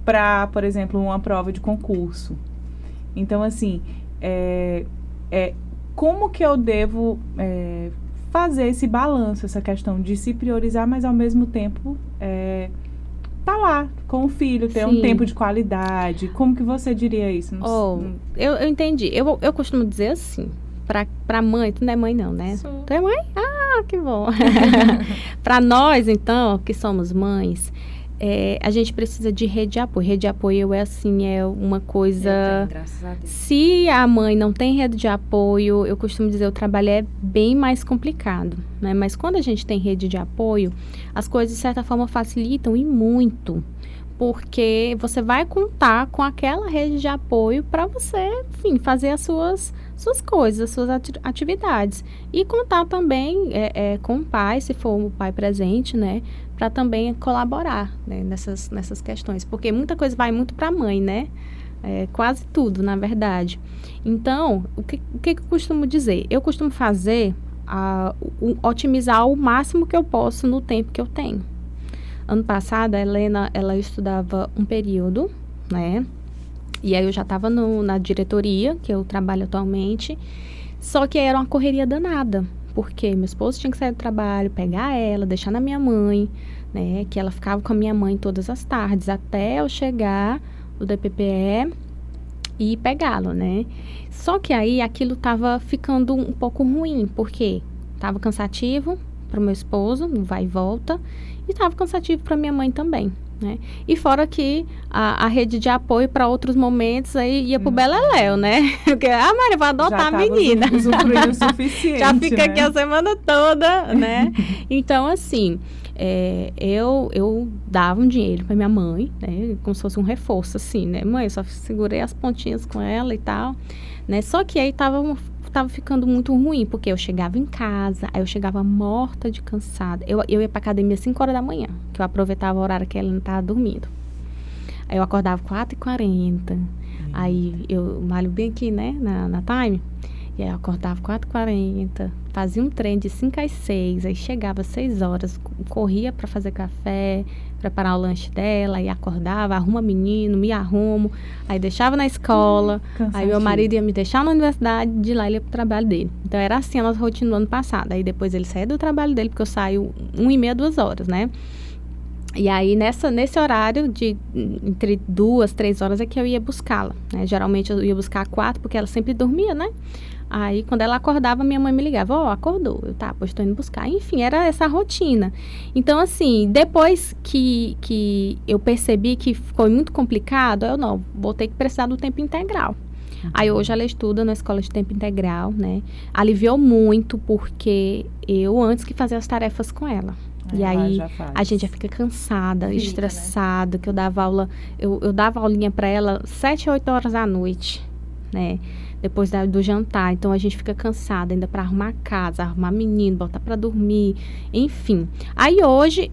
para, por exemplo, uma prova de concurso. Então, assim, como que eu devo fazer esse balanço, essa questão de se priorizar, mas ao mesmo tempo tá lá com o filho, ter um tempo de qualidade. Como que você diria isso? Eu entendi. Eu costumo dizer assim, pra mãe, tu não é mãe não, né? Sou. Tu é mãe? Que bom. Pra nós, então, que somos mães, a gente precisa de rede de apoio. Rede de apoio é uma coisa... graças a Deus. Se a mãe não tem rede de apoio, eu costumo dizer, o trabalho é bem mais complicado, né? Mas quando a gente tem rede de apoio, as coisas, de certa forma, facilitam e muito. Porque você vai contar com aquela rede de apoio para você, enfim, fazer as suas coisas, as suas atividades. E contar também com o pai, se for o pai presente, né? Para também colaborar, né, nessas questões. Porque muita coisa vai muito para a mãe, né? Quase tudo, na verdade. Então, o que eu costumo dizer? Eu costumo fazer, otimizar o máximo que eu posso no tempo que eu tenho. Ano passado, a Helena, ela estudava um período, né? E aí eu já estava na diretoria, que eu trabalho atualmente. Só que era uma correria danada. Porque meu esposo tinha que sair do trabalho, pegar ela, deixar na minha mãe, né? Que ela ficava com a minha mãe todas as tardes, até eu chegar no DPPE e pegá-lo, né? Só que aí aquilo estava ficando um pouco ruim, porque estava cansativo para o meu esposo, no vai e volta, e estava cansativo para minha mãe também, né? E fora que a rede de apoio para outros momentos aí ia pro Beleléu, né? Porque, Maria, vou adotar a menina. Usufruindo o suficiente, já fica né? aqui a semana toda, né? Então, assim, eu dava um dinheiro para minha mãe, né? Como se fosse um reforço, assim, né? Mãe, eu só segurei as pontinhas com ela e tal, né? Só que aí tava ficando muito ruim, porque eu chegava em casa, aí eu chegava morta de cansada. Eu ia pra academia às 5 horas da manhã, que eu aproveitava o horário que ela não tava dormindo. Aí eu acordava 4h40, aí eu malho bem aqui, né, na Time, e aí eu acordava 4h40, fazia um trem de 5 às 6, aí chegava às 6 horas, corria para fazer café, preparar o lanche dela, aí acordava, arruma menino, me arrumo, aí deixava na escola, aí meu marido ia me deixar na universidade, de lá ele ia pro trabalho dele. Então era assim a nossa rotina do ano passado. Aí depois ele saía do trabalho dele, porque eu saio 1h30, 2 horas, né? E aí nesse horário de entre 2, 3 horas é que eu ia buscá-la, né? Geralmente eu ia buscar 4, porque ela sempre dormia, né? Aí, quando ela acordava, minha mãe me ligava, acordou. Eu, tá, pois tô indo buscar. Enfim, era essa rotina. Então, assim, depois que eu percebi que ficou muito complicado, eu não, vou ter que precisar do tempo integral. Aí, hoje ela estuda na escola de tempo integral, né? Aliviou muito, porque eu antes que fazia as tarefas com ela. E aí, a gente já fica cansada, estressada, né? Que eu dava aula, eu dava aulinha pra ela 7, 8 horas da noite, né? Depois do jantar, então a gente fica cansada ainda para arrumar a casa, arrumar menino, botar para dormir, enfim. Aí hoje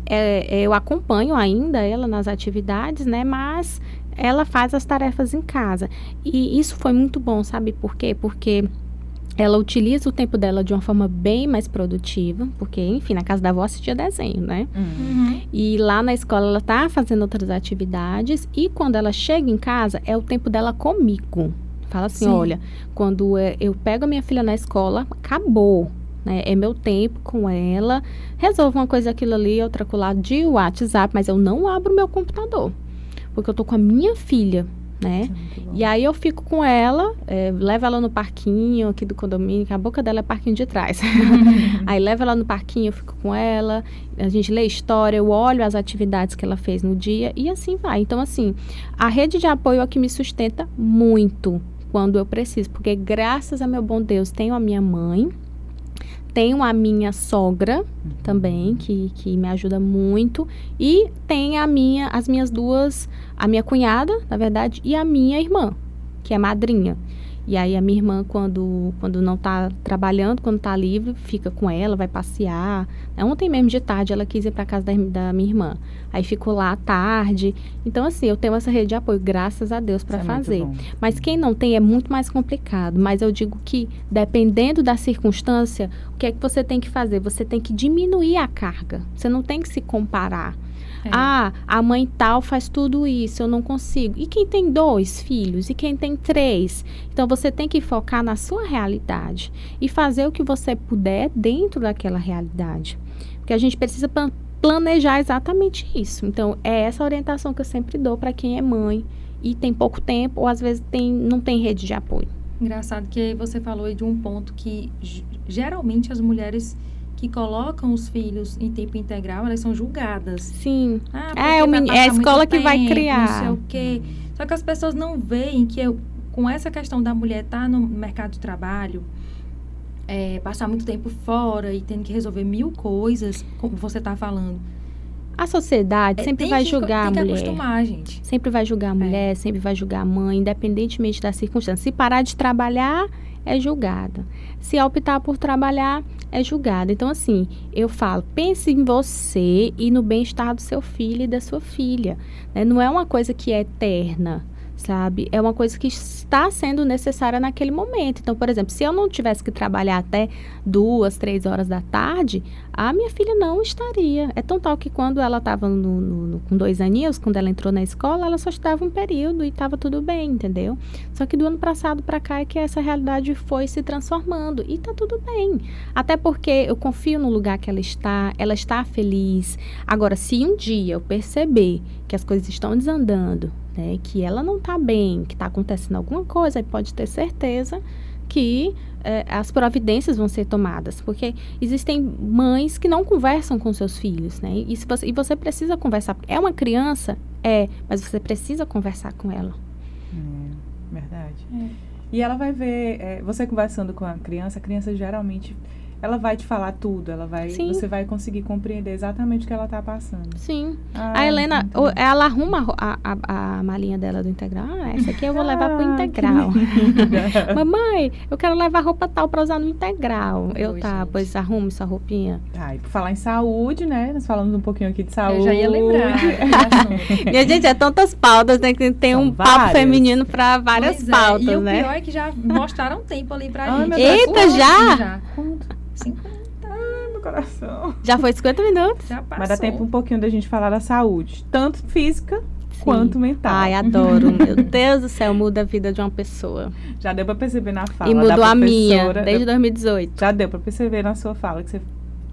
eu acompanho ainda ela nas atividades, né? Mas ela faz as tarefas em casa. E isso foi muito bom, sabe por quê? Porque ela utiliza o tempo dela de uma forma bem mais produtiva, porque, enfim, na casa da avó assistia desenho, né? Uhum. E lá na escola ela tá fazendo outras atividades, e quando ela chega em casa, é o tempo dela comigo. Fala assim, olha, quando eu pego a minha filha na escola, acabou, né? É meu tempo com ela, resolvo uma coisa aquilo ali, outra colar de WhatsApp, mas eu não abro meu computador, porque eu tô com a minha filha, né? E aí eu fico com ela, levo ela no parquinho aqui do condomínio, que a boca dela é parquinho de trás. Aí levo ela no parquinho, eu fico com ela, a gente lê história, eu olho as atividades que ela fez no dia e assim vai. Então, assim, a rede de apoio é a que me sustenta muito quando eu preciso, porque graças a meu bom Deus, tenho a minha mãe, tenho a minha sogra também, que me ajuda muito, e tem as minhas duas, a minha cunhada, na verdade, e a minha irmã, que é madrinha. E aí a minha irmã, quando não tá trabalhando, quando tá livre, fica com ela, vai passear. Ontem mesmo de tarde ela quis ir pra casa da minha irmã. Aí ficou lá à tarde. Então, assim, eu tenho essa rede de apoio, graças a Deus, para fazer. Mas quem não tem é muito mais complicado. Mas eu digo que, dependendo da circunstância, o que é que você tem que fazer? Você tem que diminuir a carga. Você não tem que se comparar. A mãe tal faz tudo isso, eu não consigo. E quem tem 2 filhos? E quem tem 3? Então, você tem que focar na sua realidade e fazer o que você puder dentro daquela realidade. Porque a gente precisa planejar exatamente isso. Então, é essa orientação que eu sempre dou para quem é mãe e tem pouco tempo ou, às vezes, não tem rede de apoio. Engraçado que você falou aí de um ponto que, geralmente, as mulheres que colocam os filhos em tempo integral, elas são julgadas. Sim. É a escola que vai criar. Não sei o quê. Só que as pessoas não veem que com essa questão da mulher estar no mercado de trabalho, passar muito tempo fora e tendo que resolver 1000 coisas, como você está falando. A sociedade sempre vai julgar a mulher. Tem que acostumar, gente. Sempre vai julgar a mulher, sempre vai julgar a mãe, independentemente da circunstância. Se parar de trabalhar, é julgada. Se optar por trabalhar, é julgada. Então, assim, eu falo, pense em você e no bem-estar do seu filho e da sua filha, né? Não é uma coisa que é eterna, sabe? É uma coisa que está sendo necessária naquele momento. Então, por exemplo, se eu não tivesse que trabalhar até 2, 3 horas da tarde, a minha filha não estaria. É tão tal que quando ela estava com 2 aninhos, quando ela entrou na escola, ela só estudava um período e estava tudo bem, entendeu? Só que do ano passado para cá é que essa realidade foi se transformando e tá tudo bem. Até porque eu confio no lugar que ela está feliz. Agora, se um dia eu perceber que as coisas estão desandando, né, que ela não está bem, que está acontecendo alguma coisa, aí pode ter certeza que as providências vão ser tomadas, porque existem mães que não conversam com seus filhos, né, e você precisa conversar, é uma criança, mas você precisa conversar com ela. Verdade. E ela vai ver, você conversando com a criança geralmente ela vai te falar tudo, Sim. você vai conseguir compreender exatamente o que ela tá passando. Sim. Ah, A Helena, então. ela arruma a malinha dela do integral. Ah, essa aqui eu vou levar pro integral. Mamãe, eu quero levar roupa tal pra usar no integral. Oi, Tá, gente. pois arrume sua roupinha. Tá, e por falar em saúde, né? Nós falamos um pouquinho aqui de saúde. Eu já ia lembrar do assunto. Minha gente, é tantas pautas, né? Que tem São um papo várias. feminino pra várias Pois é, pautas, e o né? pior é que já mostraram tempo ali pra Ai, gente. meu Deus. Eita, já? Já. Quanto? 50, Ai, meu coração. Já foi 50 minutos? já passou. Mas dá tempo um pouquinho da gente falar da saúde, tanto física quanto mental. Ai, adoro. Meu Deus do céu, muda a vida de uma pessoa. Já deu pra perceber na fala E da mudou a minha, professora, desde 2018. Já deu pra perceber na sua fala que você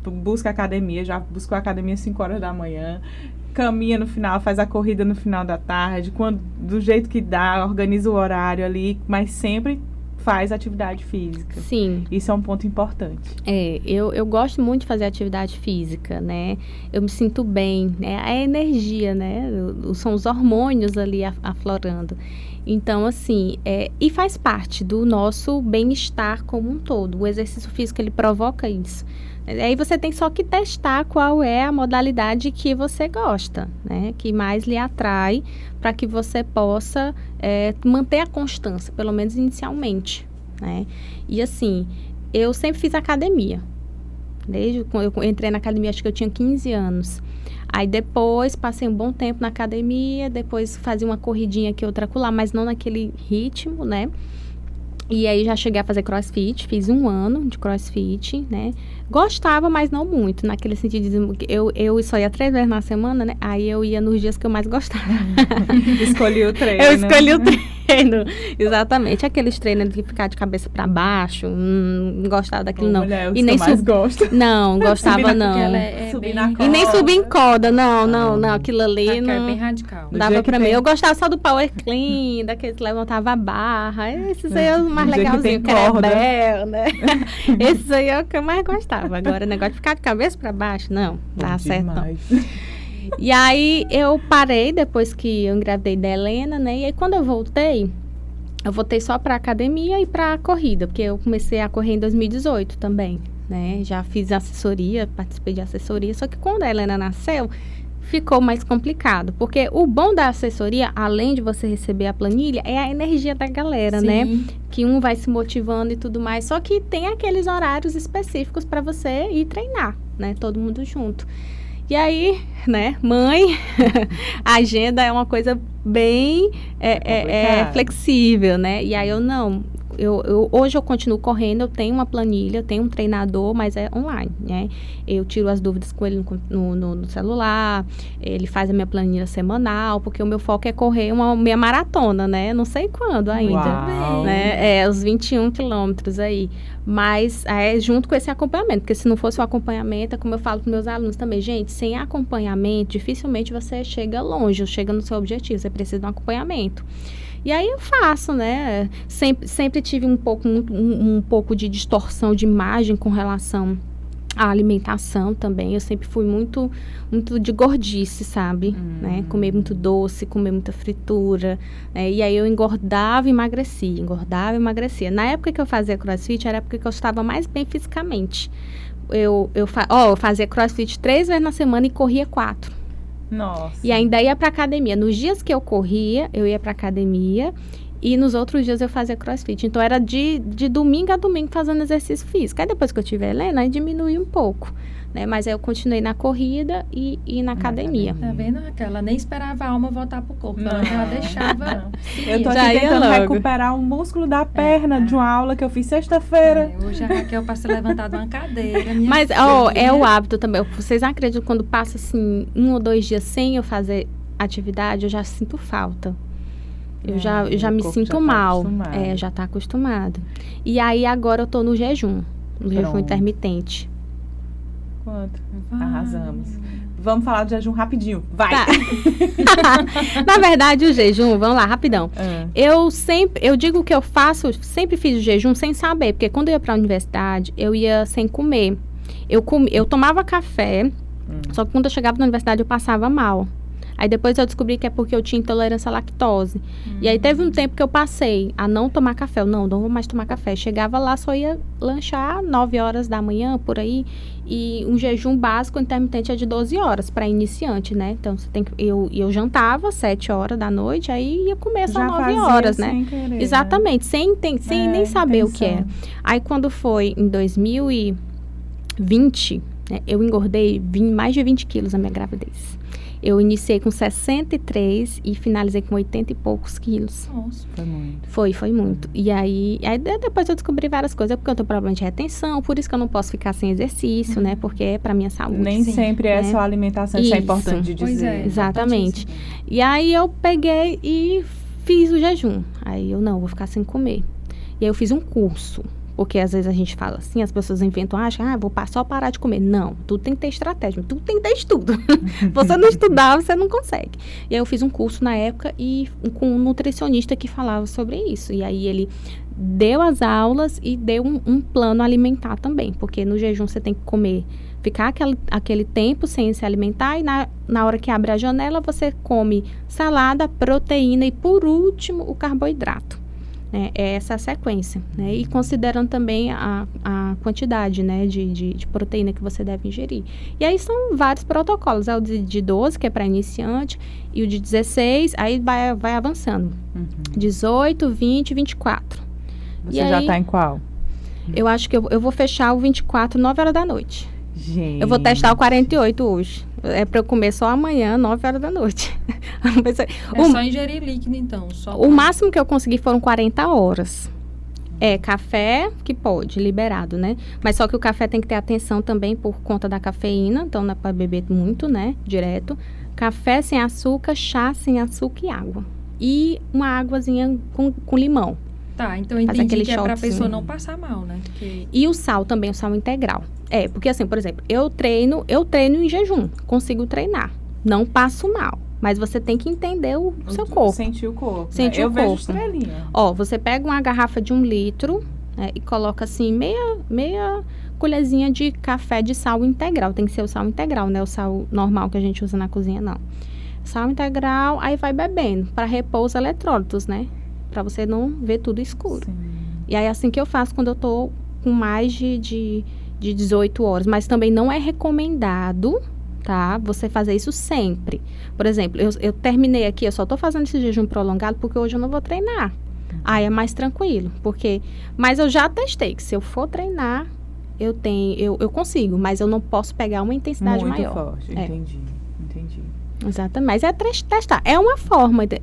busca academia, já buscou academia às 5 horas da manhã, caminha no final, faz a corrida no final da tarde, do jeito que dá, organiza o horário ali, mas sempre faz atividade física. Sim. Isso é um ponto importante. Eu gosto muito de fazer atividade física, né? Eu me sinto bem, né? A energia, né? São os hormônios ali aflorando. Então, assim, e faz parte do nosso bem-estar como um todo. O exercício físico, ele provoca isso. Aí você tem só que testar qual é a modalidade que você gosta, né? Que mais lhe atrai, para que você possa manter a constância, pelo menos inicialmente, né? E assim, eu sempre fiz academia. Desde quando eu entrei na academia, acho que eu tinha 15 anos. Aí depois, passei um bom tempo na academia, depois fazia uma corridinha aqui, outra acolá, mas não naquele ritmo, né? E aí já cheguei a fazer crossfit, fiz 1 ano de crossfit, né? Gostava, mas não muito, naquele sentido de eu só ia 3 vezes na semana, né? Aí eu ia nos dias que eu mais gostava. Escolhi o treino. Eu escolhi o treino, exatamente. Aqueles treinos de ficar de cabeça pra baixo, não gostava daquilo, não. Mulher, E nem mais gosto. Não, gostava Porque não. ela é Subir bem... na E nem corda. subir em corda, não, aquilo ali Aquela é não bem radical. Do dava dia que pra mim. tem- Eu gostava só do power clean, daqueles que levantava a barra, esses aí é os mais Do dia que legalzinhos, tem corda. querebel, né? Esses aí é o que eu mais gostava. Agora, o negócio de ficar de cabeça pra baixo, não, dá certo não. Demais. E aí, eu parei depois que eu engravidei da Helena, né? E aí, quando eu voltei só pra academia e pra corrida, porque eu comecei a correr em 2018 também, né? Já fiz assessoria, participei de assessoria, só que quando a Helena nasceu, ficou mais complicado, porque o bom da assessoria, além de você receber a planilha, é a energia da galera, né? Sim. Que um vai se motivando e tudo mais, só que tem aqueles horários específicos para você ir treinar, né? Todo mundo junto. E aí, né, mãe, a agenda é uma coisa bem complicado. flexível, né? E aí hoje eu continuo correndo, eu tenho uma planilha, eu tenho um treinador, mas é online, né? Eu tiro as dúvidas com ele no celular, ele faz a minha planilha semanal, porque o meu foco é correr uma meia maratona, né? Não sei quando ainda. Uau. Né? Os 21 quilômetros aí. Mas junto com esse acompanhamento, porque se não fosse o acompanhamento, é como eu falo para meus alunos também, gente, sem acompanhamento, dificilmente você chega longe, chega no seu objetivo, você precisa de um acompanhamento. E aí eu faço, né? Sempre tive um pouco de distorção de imagem com relação à alimentação também. Eu sempre fui muito de gordice, sabe? Né? Comer muito doce, comer muita fritura. Né? E aí eu engordava e emagrecia. Na época que eu fazia crossfit, era a época que eu estava mais bem fisicamente. Eu fazia crossfit 3 vezes na semana e corria 4. Nossa. E ainda ia pra academia. Nos dias que eu corria, eu ia pra academia. E nos outros dias eu fazia crossfit. Então, era de domingo a domingo fazendo exercício físico. Aí, depois que eu tive a Helena, aí diminui um pouco. Né? Mas aí eu continuei na corrida e na academia. Tá vendo, Raquel? Ela nem esperava a alma voltar pro corpo. Ela deixava... Eu tô Já aqui ia tentando logo. recuperar o músculo da perna de uma aula que eu fiz sexta-feira. Hoje a Raquel passa levantar de uma cadeira. Minha Mas, filha. é o hábito também. Vocês acreditam que quando passa, assim, 1 ou 2 dias sem eu fazer atividade, eu já sinto falta. Eu já o me corpo sinto já tá mal. acostumado. Já tá acostumado. E aí, agora eu tô no jejum. No jejum Pronto. intermitente. Quanto? Vai. Arrasamos. Vamos falar do jejum rapidinho. Vai! Tá. Na verdade, o jejum, vamos lá, rapidão. Eu digo que eu sempre fiz o jejum sem saber, porque quando eu ia pra universidade, eu ia sem comer. Eu tomava café, só que quando eu chegava na universidade eu passava mal. Aí depois eu descobri que é porque eu tinha intolerância à lactose. E aí teve um tempo que eu passei a não tomar café. Eu, não vou mais tomar café. Chegava lá, só ia lanchar 9 horas da manhã, por aí. E um jejum básico intermitente é de 12 horas para iniciante, né? Então, você tem que... Eu jantava 7 horas da noite, aí ia comer só 9 horas, né? Sem querer, exatamente, sem nem saber o que intenção. era. Aí, quando foi em 2020, né, eu engordei mais de 20 quilos na minha gravidez. Eu iniciei com 63 e finalizei com 80 e poucos quilos. Nossa. Foi muito. Foi muito. E aí depois eu descobri várias coisas, porque eu tenho problema de retenção, por isso que eu não posso ficar sem exercício, né? Porque é pra minha saúde. Nem sim, sempre é né? só alimentação, isso é Isso. importante de Pois dizer. é. Exatamente. E aí eu peguei e fiz o jejum. Aí eu, não, vou ficar sem comer. E aí eu fiz um curso. Porque às vezes a gente fala assim, as pessoas inventam, acham, vou só parar de comer. Não, tudo tem que ter estratégia, tudo tem que ter estudo. Você não estudar, você não consegue. E aí eu fiz um curso na época e com um nutricionista que falava sobre isso. E aí ele deu as aulas e deu um plano alimentar também. Porque no jejum você tem que comer, ficar aquele tempo sem se alimentar e na hora que abre a janela você come salada, proteína e por último o carboidrato. É essa a sequência, né? E considerando também a quantidade, né, de proteína que você deve ingerir. E aí são vários protocolos, o de 12, que é para iniciante, e o de 16, aí vai avançando. 18, 20, 24. Você já está em qual? Eu acho que eu vou fechar o 24, 9 horas da noite. Gente. Eu vou testar o 48 hoje. É para eu comer só amanhã, 9 horas da noite. Só ingerir líquido, então. O máximo que eu consegui foram 40 horas. Café, que pode, liberado, né? Mas só que o café tem que ter atenção também por conta da cafeína. Então, não é para beber muito, né? Direto. Café sem açúcar, chá sem açúcar e água. E uma águazinha com limão. Tá, então eu entendi que é pra pessoa não passar mal, né? Porque... E o sal também, o sal integral. Porque assim, por exemplo, eu treino em jejum, consigo treinar, não passo mal. Mas você tem que entender o seu corpo. Sentir o corpo. Sentir o corpo. Vejo estrelinha. Você pega uma garrafa de 1 litro, né, e coloca assim, meia colherzinha de café de sal integral. Tem que ser o sal integral, né? O sal normal que a gente usa na cozinha, não. Sal integral, aí vai bebendo, para repor os eletrólitos, né? Para você não ver tudo escuro. Sim. E aí, assim que eu faço quando eu tô com mais de 18 horas. Mas também não é recomendado, tá? Você fazer isso sempre. Por exemplo, eu terminei aqui, eu só tô fazendo esse jejum prolongado porque hoje eu não vou treinar. Aí é mais tranquilo, mas eu já testei que se eu for treinar, eu consigo, mas eu não posso pegar uma intensidade muito maior. Forte, entendi. Exatamente, mas é testar. É uma forma que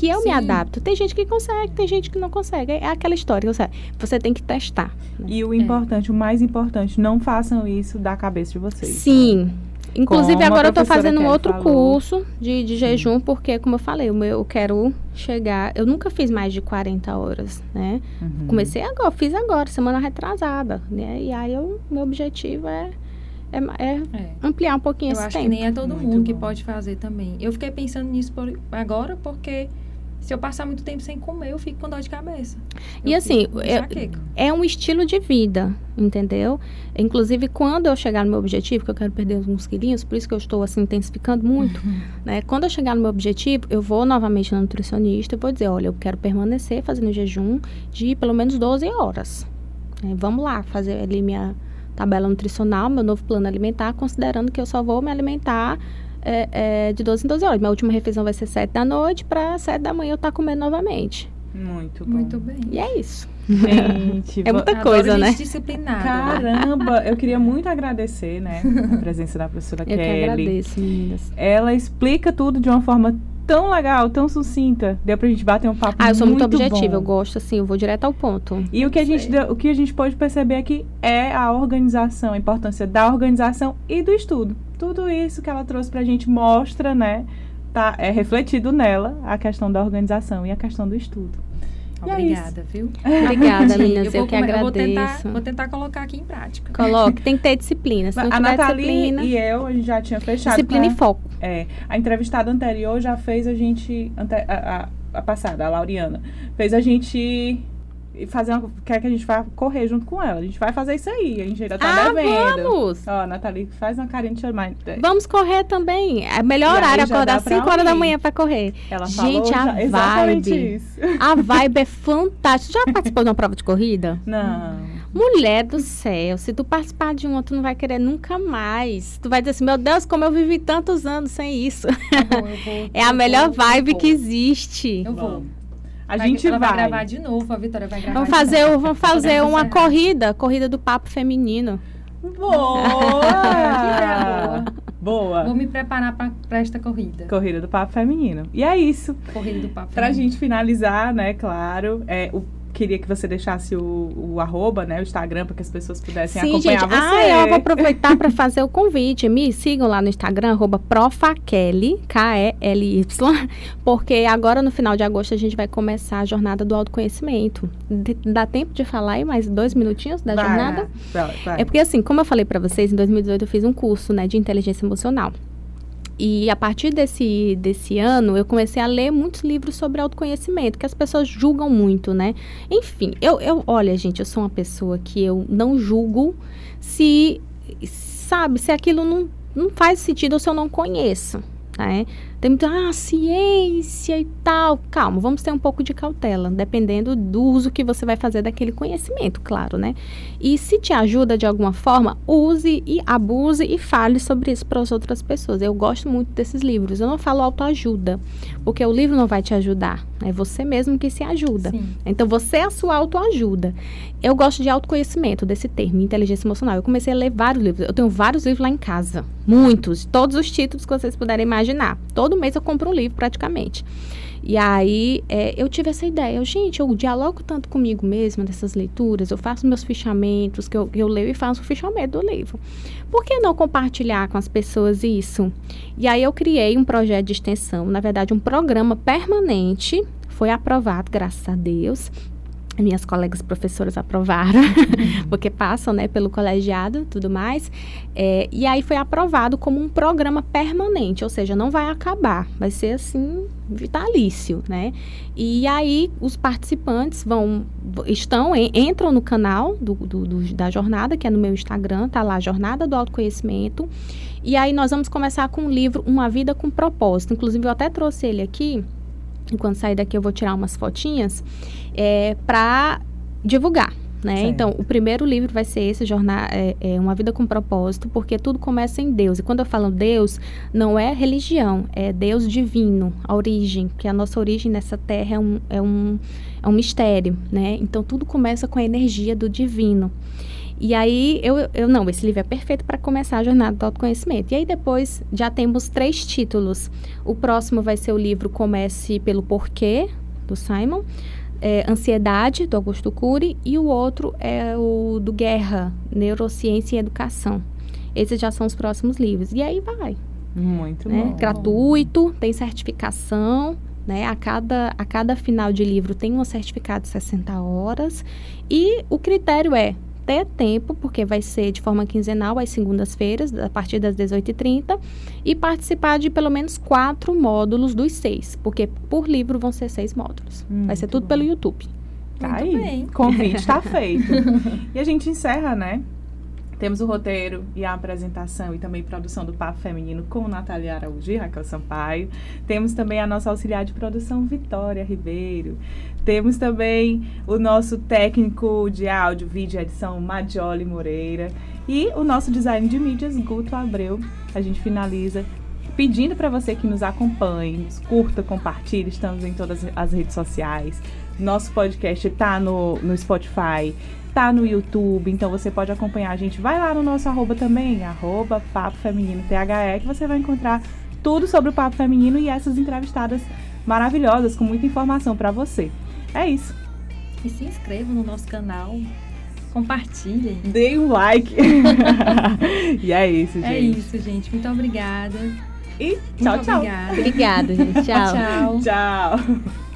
eu me Sim. adapto. Tem gente que consegue, tem gente que não consegue. É aquela história, você tem que testar. Né? E o importante, o mais importante, não façam isso da cabeça de vocês. Sim. Inclusive, Como a agora eu tô professora fazendo um Kelly outro falou. curso de jejum, porque, como eu falei, eu quero chegar... Eu nunca fiz mais de 40 horas, né? Comecei agora, fiz agora, semana retrasada, né? E aí, meu objetivo é ampliar um pouquinho esse Eu acho tempo. que nem é todo Muito mundo que bom. pode fazer também. Eu fiquei pensando nisso agora porque se eu passar muito tempo sem comer, eu fico com dor de cabeça. E assim, enxaqueca. é um estilo de vida, entendeu? Inclusive, quando eu chegar no meu objetivo, que eu quero perder alguns quilinhos, por isso que eu estou, assim, intensificando muito, né? Quando eu chegar no meu objetivo, eu vou novamente na nutricionista e vou dizer, olha, eu quero permanecer fazendo jejum de pelo menos 12 horas. Vamos lá, fazer ali minha tabela nutricional, meu novo plano alimentar, considerando que eu só vou me alimentar de 12 em 12 horas. Minha última refeição vai ser 7 da noite, para 7 da manhã eu estar comendo novamente. Muito bom. Muito bem. E é isso. Gente, É muita Adoro coisa, gente né? disciplinada. caramba, eu queria muito agradecer, né, a presença da professora Eu que Kelly. agradeço, meninas. Ela explica tudo de uma forma tão legal, tão sucinta. Deu pra gente bater um papo Eu sou muito bom. objetiva, eu gosto assim, eu vou direto ao ponto. E o que a gente pode perceber aqui é a organização, a importância da organização e do estudo. Tudo isso que ela trouxe pra gente mostra, né, é refletido nela a questão da organização e a questão do estudo. E é isso. Obrigada, viu? Obrigada, meninas, eu que eu agradeço. vou tentar colocar aqui em prática. Coloque, tem que ter disciplina. Se não A tiver Nathalie disciplina, e eu, a gente já tinha fechado. disciplina e foco. A entrevistada anterior já fez a gente, a passada, a Lauriana, fez a gente quer que a gente vá correr junto com ela. A gente vai fazer isso aí. A gente ainda tá devendo. Vamos! Ó, Nathalie, faz uma carinha de chamar. Vamos correr também. É melhor E aí horário já acordar dá pra 5 horas da ir. manhã pra correr. Ela Gente, falou a exatamente vibe. isso. A vibe é fantástica. Já participou de uma prova de corrida? Não. Mulher do céu, se tu participar de uma, tu não vai querer nunca mais. Tu vai dizer assim, meu Deus, como eu vivi tantos anos sem isso. É a melhor vibe que existe. Eu vou. A gente ela vai vai. gravar de novo, a Vitória vai gravar. Vamos fazer uma corrida do papo feminino. Boa! Boa. Vou me preparar pra esta corrida. Corrida do Papo Feminino. E é isso. Corrida do Papo Pra Feminino. gente finalizar, né, claro, queria que você deixasse o arroba, né, o Instagram, para que as pessoas pudessem acompanhar você. Eu vou aproveitar para fazer o convite. Me sigam lá no Instagram, @profakelly, Kelly, porque agora no final de agosto a gente vai começar a jornada do autoconhecimento. Dá tempo de falar aí mais 2 minutinhos da jornada? Vai. É porque assim, como eu falei para vocês, em 2018 eu fiz um curso, né, de inteligência emocional. E a partir desse ano, eu comecei a ler muitos livros sobre autoconhecimento, que as pessoas julgam muito, né? Enfim, olha, gente, eu sou uma pessoa que eu não julgo se aquilo não faz sentido ou se eu não conheço, né? Tem muito, ciência e tal. Calma, vamos ter um pouco de cautela, dependendo do uso que você vai fazer daquele conhecimento, claro, né? E se te ajuda de alguma forma, use e abuse e fale sobre isso para as outras pessoas. Eu gosto muito desses livros. Eu não falo autoajuda, porque o livro não vai te ajudar. É você mesmo que se ajuda. Sim. Então, você é a sua autoajuda. Eu gosto de autoconhecimento, desse termo, inteligência emocional. Eu comecei a ler vários livros. Eu tenho vários livros lá em casa. Muitos. Todos os títulos que vocês puderem imaginar. Todo mês eu compro um livro, praticamente. E aí, eu tive essa ideia. Eu dialogo tanto comigo mesma dessas leituras. Eu faço meus fichamentos, que eu leio e faço o fichamento do livro. Por que não compartilhar com as pessoas isso? E aí, eu criei um projeto de extensão. Na verdade, um programa permanente. Foi aprovado, graças a Deus. Minhas colegas professoras aprovaram, porque passam, né, pelo colegiado e tudo mais. E aí foi aprovado como um programa permanente, ou seja, não vai acabar, vai ser assim, vitalício, né? E aí os participantes entram no canal da jornada, que é no meu Instagram, tá lá, Jornada do Autoconhecimento. E aí nós vamos começar com o livro Uma Vida com Propósito. Inclusive, eu até trouxe ele aqui. E quando sair daqui eu vou tirar umas fotinhas para divulgar, né? Certo. Então, o primeiro livro vai ser esse, Uma Vida com Propósito, porque tudo começa em Deus. E quando eu falo Deus, não é religião, é Deus divino, a origem, que a nossa origem nessa terra é um mistério, né? Então, tudo começa com a energia do divino. E aí, esse livro é perfeito para começar a jornada do autoconhecimento. E aí, depois, já temos 3 títulos. O próximo vai ser o livro Comece pelo Porquê, do Simon. Ansiedade, do Augusto Cury. E o outro é o do Guerra, Neurociência e Educação. Esses já são os próximos livros. E aí vai. Muito Né? bom. Gratuito, tem certificação. Né? A cada final de livro tem um certificado de 60 horas. E o critério é ter tempo, porque vai ser de forma quinzenal, às segundas-feiras, a partir das 18h30, e participar de pelo menos 4 módulos dos 6, porque por livro vão ser 6 módulos. Vai ser tudo bom. pelo YouTube. Tá Muito aí. bem. Convite está feito. E a gente encerra, né? Temos o roteiro e a apresentação e também produção do Papo Feminino com Nathalie Araújo e Raquel Sampaio. Temos também a nossa auxiliar de produção, Vitória Ribeiro. Temos também o nosso técnico de áudio, vídeo e edição, Madioli Moreira. E o nosso design de mídias, Guto Abreu. A gente finaliza pedindo para você que nos acompanhe, nos curta, compartilhe. Estamos em todas as redes sociais. Nosso podcast está no Spotify, tá no YouTube, então você pode acompanhar a gente. Vai lá no nosso arroba também, @Papo Feminino THE, que você vai encontrar tudo sobre o Papo Feminino e essas entrevistadas maravilhosas, com muita informação para você. É isso. E se inscrevam no nosso canal, compartilhem. Dê um like. E é isso, gente. É isso, gente. Muito obrigada. E tchau, Muito tchau. obrigada. Obrigada, gente. Tchau. Tchau. Tchau.